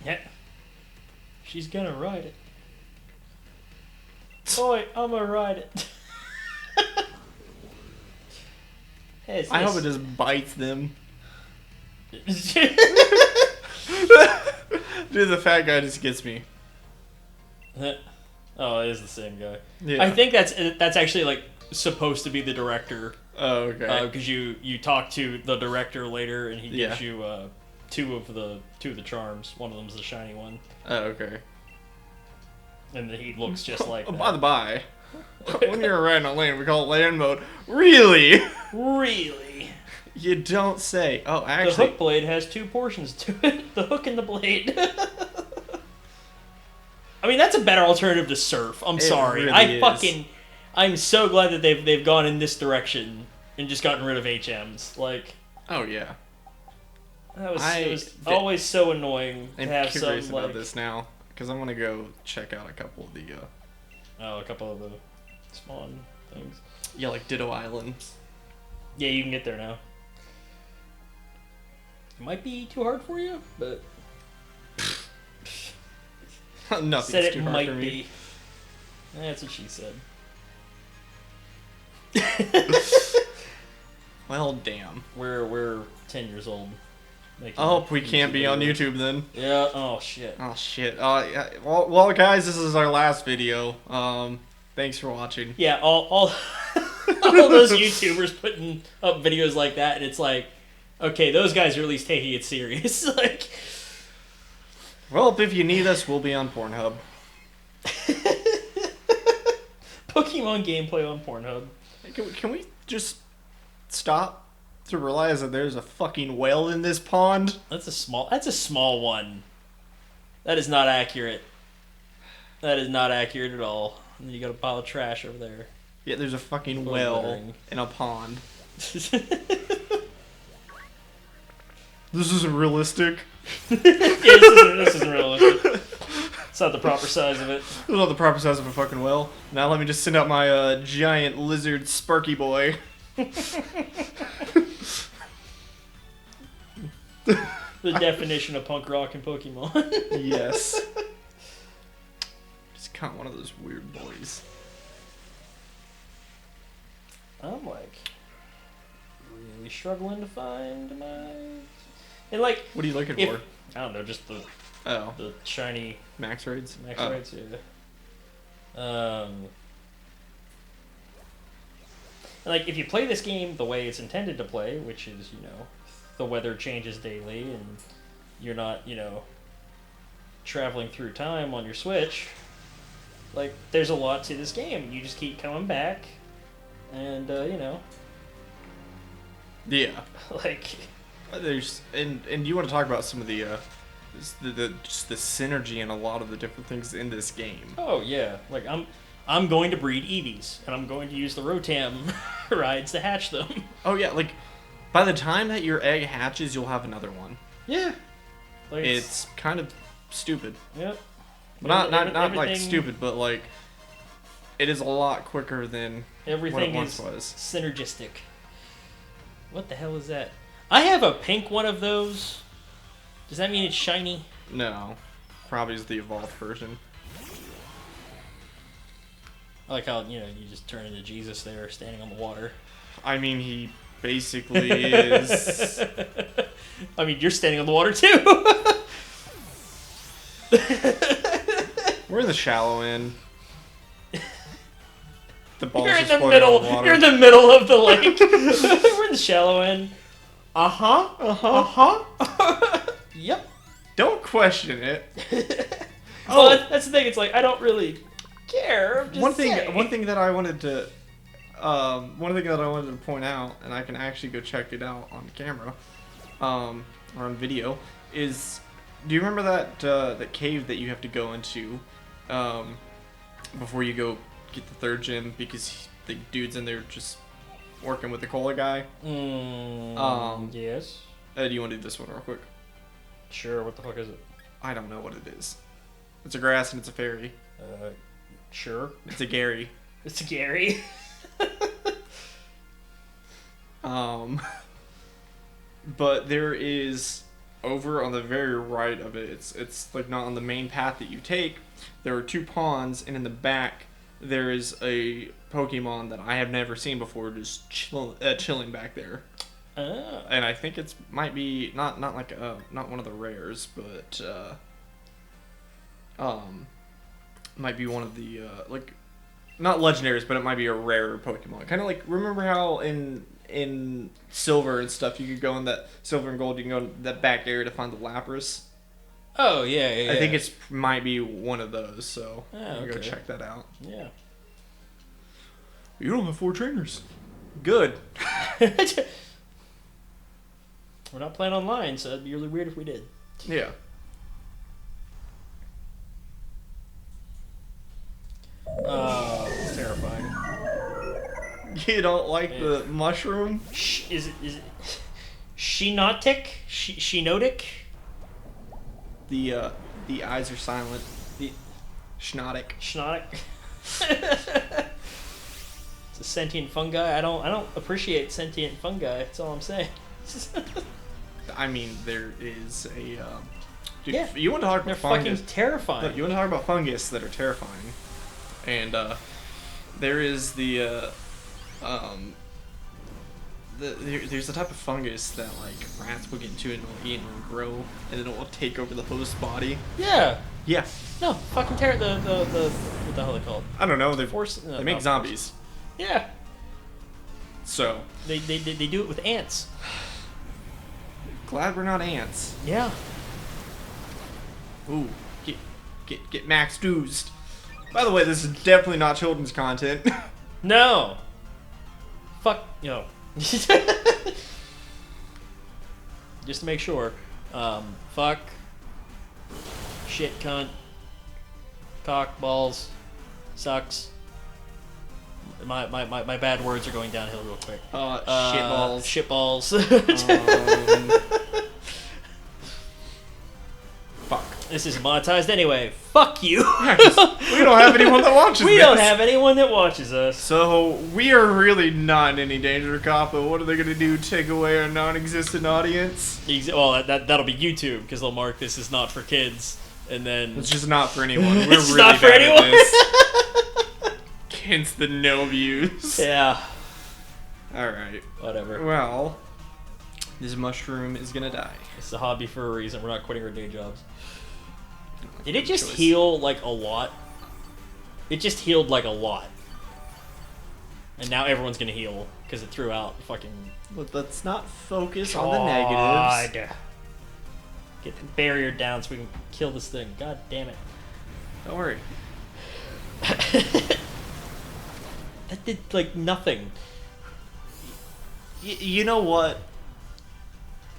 Yeah. She's gonna ride it. Boy, I'm gonna ride it. Hey, it's I hope it nice. just bites them. Dude, the fat guy just gets me. Oh, it is the same guy. Yeah. I think that's actually like supposed to be the director, Oh, okay. because you talk to the director later and he gives Yeah. you two of the charms. One of them's the shiny one, Oh, okay. and then he looks just like Oh, that. by the by, when you're riding a lane, we call it land mode. Really? Really? You don't say. Oh, The actually, hook blade has two portions to it: the hook and the blade. I mean, that's a better alternative to surf. I'm It sorry. really is. I'm so glad that they've gone in this direction and just gotten rid of HMs. Like, oh yeah. it was I- always so annoying to I'm have curious some about like this now because I'm gonna go check out a couple of the a couple of the spawn things. yeah, like Ditto Islands. Yeah, you can get there now. It might be too hard for you, but Nothing's said it too hard might for me. be. That's what she said. Well, damn. We're 10 years old. I hope we can't be on YouTube then. Yeah. Oh shit. Oh shit. Yeah, well, guys, this is our last video. Thanks for watching. Yeah. All those YouTubers putting up videos like that, and it's like, okay, those guys are at least taking it serious. Like, well, if you need us, we'll be on Pornhub. Pokemon gameplay on Pornhub. Can we just stop to realize that there's a fucking whale in this pond? That's a small one. That is not accurate. That is not accurate at all. And then you got a pile of trash over there. Yeah, there's a fucking whale in a pond. This isn't realistic. Yeah, this isn't realistic. It's not the proper size of it. It's not the proper size of a fucking whale. Now let me just send out my giant lizard Sparky boy. The definition of punk rock and Pokemon. Yes. Just kind of one of those weird boys. I'm like really struggling to find my. And like, what are you looking for? I don't know, just the shiny max raids. Max raids, yeah. Like, if you play this game the way it's intended to play, which is, the weather changes daily and you're not, traveling through time on your Switch, like, there's a lot to this game. You just keep coming back and, Yeah. Like, there's and you want to talk about some of the just the synergy in a lot of the different things in this game. Oh yeah, like I'm going to breed Eevees and I'm going to use the Rotom rides to hatch them. Oh yeah, like by the time that your egg hatches, you'll have another one. Yeah, like, it's kind of stupid. Yep. Not like stupid, but like it is a lot quicker than everything what it is once was. Synergistic. What the hell is that? I have a pink one of those. Does that mean it's shiny? No. Probably is the evolved version. I like how, you just turn into Jesus there, standing on the water. I mean, he basically is. I mean, you're standing on the water too. We're in the shallow end. The ball's You're in just the floating middle. on the water. You're in the middle of the lake. We're in the shallow end. Yep. Don't question it. Well, that's the thing. It's like I don't really care. I'm just one saying. thing that I wanted to point out, and I can actually go check it out on camera, or on video, is do you remember that cave that you have to go into, before you go get the third gym because the dude's in there just working with the cola guy? Yes. Do you want to do this one real quick? Sure. What the fuck is it? I don't know what it is. It's a grass and it's a fairy. Sure. It's a Gary. It's a Gary. But there is over on the very right of it. It's like not on the main path that you take. There are two ponds, and in the back there is a Pokemon that I have never seen before, just chilling back there. Oh. And I think it's might be not like not one of the rares, but might be one of the like not legendaries, but it might be a rare Pokemon. Kind of like, remember how in Silver and stuff you could go in that Silver and Gold, you can go in that back area to find the Lapras. Oh yeah. I think it's might be one of those, so okay. go check that out. Yeah. You don't have 4 trainers. Good. We're not playing online, so it'd be really weird if we did. Yeah. It's terrifying. You don't like the mushroom? Is it Shinotic? Shinotic? The eyes are silent. The Schnotic. Schnotic. It's a sentient fungi. I don't appreciate sentient fungi. That's all I'm saying. I mean, there is a dude, yeah. You want to talk They're about fungus? fucking terrifying. Look, you want to talk about fungus that are terrifying, and there is the there's a type of fungus that like rats will get into and it'll eat and it'll grow and it will take over the host body. Yeah. Yeah. No, fucking the what the hell are they called? I don't know. They No, make not zombies. Yeah. So They do it with ants. glad we're not ants. Yeah. Ooh, get max doozed. By the way, this is definitely not children's content. No. Fuck. Yo. Just to make sure. Fuck. Shit, cunt. Cock, balls. Sucks. My bad words are going downhill real quick. Shitballs. Shitballs. Fuck. This is monetized anyway. Fuck you. Yeah, 'cause we don't have anyone that watches We this. don't have anyone that watches us. So we are really not in any danger, COPPA. What are they gonna do? Take away our non-existent audience? Well, that'll be YouTube because they'll mark this is not for kids, and then It's just not for anyone. We're It's really not for bad at anyone. this. Hence the no views. Yeah. All right. Whatever. Well, this mushroom is gonna die. It's a hobby for a reason. We're not quitting our day jobs. Did it just Choice. heal like a lot? It just healed like a lot. And now everyone's gonna heal because it threw out fucking. But let's not focus on the negatives. God. Get the barrier down so we can kill this thing. God damn it. Don't worry. That did like nothing. You know what?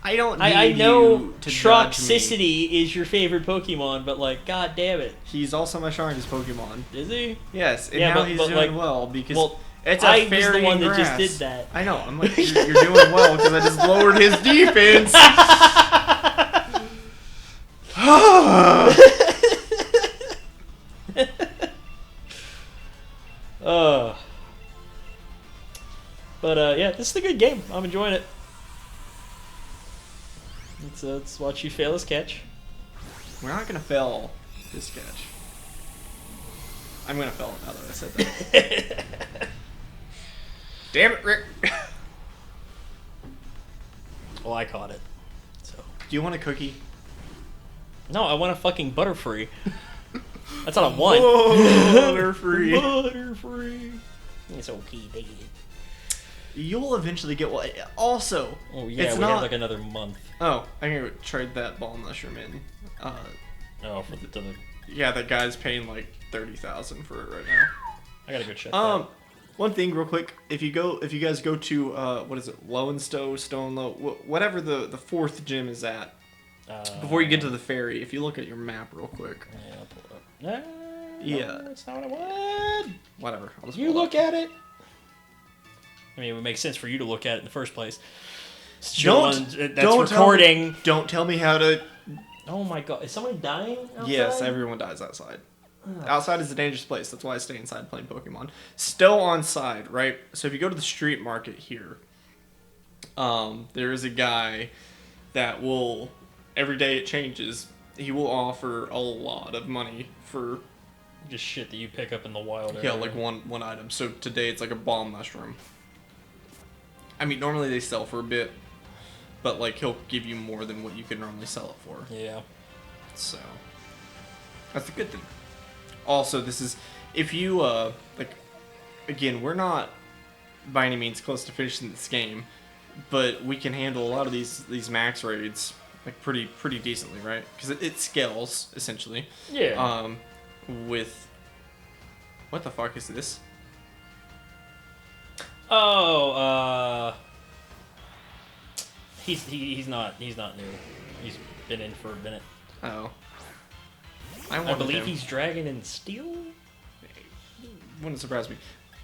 I don't need I know you to judge me. Troxicity is your favorite Pokemon, but like, god damn it. He's also my strongest Pokemon. Is he? Yes, and Yeah, now but- he's but, doing like- well because well, it's I a was fairy the one in that just grass. did that. I know. I'm like, you're doing well because I just lowered his defense. But yeah, this is a good game. I'm enjoying it. Let's watch you fail this catch. We're not gonna fail this catch. I'm gonna fail it now that I said that. Damn it, Rick. Well, I caught it. So Do you want a cookie? no, I want a fucking Butterfree. That's not a one. Butterfree. Butterfree. It's okay, baby. You'll eventually get one. Also, Oh yeah, it's we not. have like another month. Oh, I'm gonna trade that ball mushroom in. Oh, for the Yeah, that guy's paying like 30,000 for it right now. I gotta go check. That. One thing real quick, if you guys go to what is it, Lowenstow, Stone Low, whatever the fourth gym is at, before you get to the ferry, if you look at your map real quick. Yeah, I'll pull it up. Yeah. No, that's not what I want. Whatever. I'll just You pull it look up. at it. I mean, it would make sense for you to look at it in the first place. Don't That's recording. Don't tell me how to. Oh my god, is someone dying outside? Yes, everyone dies outside. Outside is a dangerous place. That's why I stay inside playing Pokemon. Still on side, right? So if you go to the street market here, there is a guy that will, every day it changes, he will offer a lot of money for, Just shit that you pick up in the wild yeah, area. like one item. So today it's like a bomb mushroom. I mean, normally they sell for a bit, but like he'll give you more than what you could normally sell it for. Yeah. So that's a good thing. Also, this is if you like, again, we're not by any means close to finishing this game, but we can handle a lot of these max raids like pretty decently, right? Because it scales essentially. Yeah. With what the fuck is this? Oh, he's not new. He's been in for a minute. Oh, I believe he's Dragon and Steel. Wouldn't surprise me.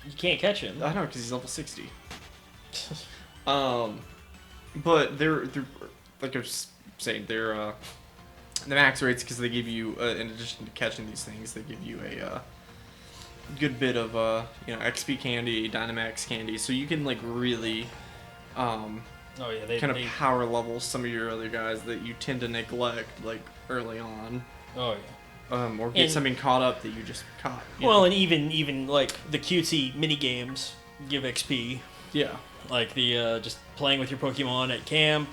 You can't catch him. I know because he's level 60. But they're like I was saying, they're the max rates because they give you in addition to catching these things, they give you a good bit of XP candy, Dynamax candy, so you can like really Oh yeah, they kind of power level some of your other guys that you tend to neglect like early on. Oh yeah. Or get And- something caught up that you just caught. you Well, know? and even like the cutesy mini games give XP. Yeah. Like the just playing with your Pokemon at camp.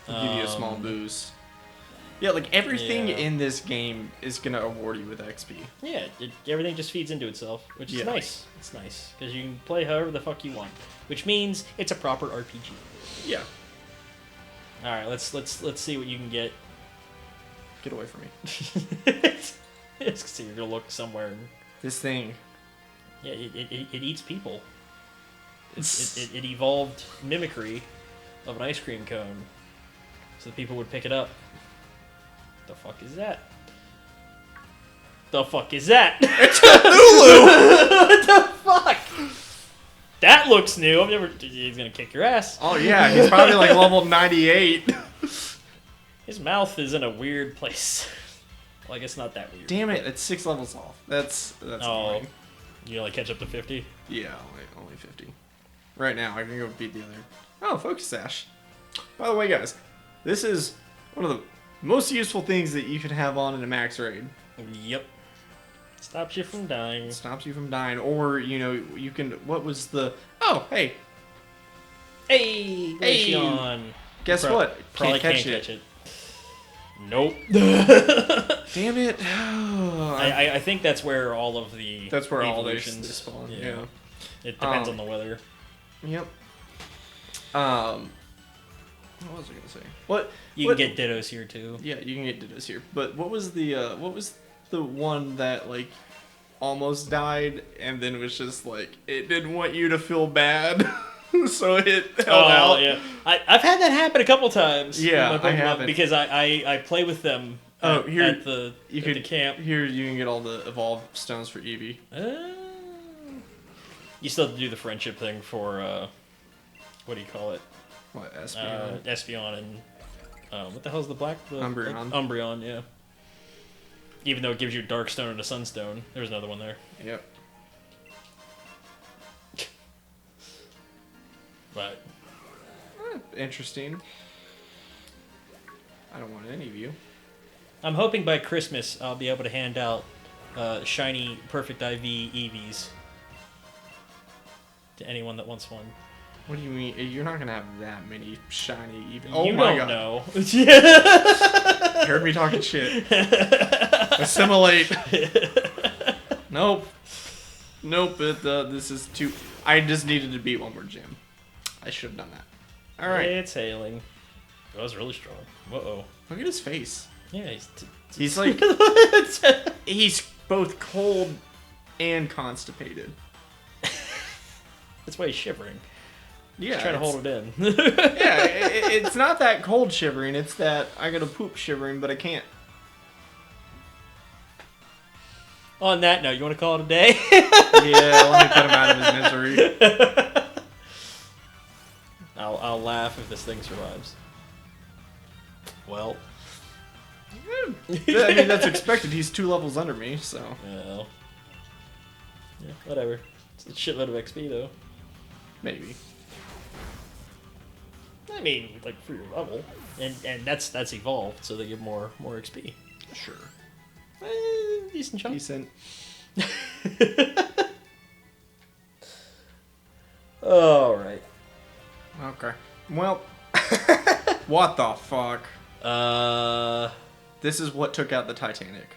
It'll give you a small boost. Yeah, like everything Yeah. in this game is gonna award you with XP. Yeah, everything just feeds into itself, which is nice. It's nice because you can play however the fuck you want, which means it's a proper RPG. Yeah. All right, let's see what you can get. Get away from me. So you're gonna look somewhere. And, This thing. yeah, it eats people. It evolved mimicry of an ice cream cone, so that people would pick it up. The fuck is that? The fuck is that? It's Lulu! What the fuck? That looks new. I've never. He's gonna kick your ass. Oh yeah, he's probably like level 98. His mouth is in a weird place. Well, I guess not that weird. Damn it, it's 6 levels off. That's annoying. You only catch up to 50? Yeah, only 50. Right now, I can go beat the other. Oh, Focus Sash. By the way, guys, this is one of the most useful things that you can have on in a max raid. Yep. Stops you from dying. It stops you from dying, or you can. What was the? Oh, hey, Hey, Glaceon. guess what? Probably Can't can't catch catch it. Nope. Damn it! I think that's where all of the That's where all they evolutions spawn. Yeah. It depends on the weather. Yep. What was I gonna say? What You can get Dittos here too. Yeah, you can get Dittos here. But what was the one that like almost died and then was just like it didn't want you to feel bad, so it held out. Yeah. I've had that happen a couple times. Yeah, with my I Pokemon haven't. Because I play with them at the camp. Here you can get all the evolved stones for Eevee. You still have to do the friendship thing for what do you call it? What, Espeon? Espeon and what the hell's the black? Umbreon. Umbreon, yeah. Even though it gives you Dark Stone and a Sunstone, there's another one there. Yep. But Interesting. I don't want any of you. I'm hoping by Christmas I'll be able to hand out shiny Perfect IV Eevees to anyone that wants one. What do you mean? You're not gonna have that many shiny Eevee. Oh my don't god! know. Heard me talking shit. Assimilate. Nope. This is too. I just needed to beat one more gym. I should have done that. All right. It's hailing. That was really strong. Uh-oh. Look at his face. Yeah, He's like he's both cold and constipated. That's why he's shivering. Yeah, He's trying to hold it in. Yeah, it's not that cold shivering. It's that I gotta poop shivering, but I can't. On that note, you want to call it a day? Yeah, let me put him out of his misery. I'll laugh if this thing survives. Well. I mean, that's expected. He's 2 levels under me, so. Well. Yeah, whatever. It's a shitload of XP, though. Maybe. I mean, like, for your level. And that's evolved, so they give more XP. Sure. Decent chunk. Decent. Alright. Okay. Well. What the fuck? Uh. This is what took out the Titanic.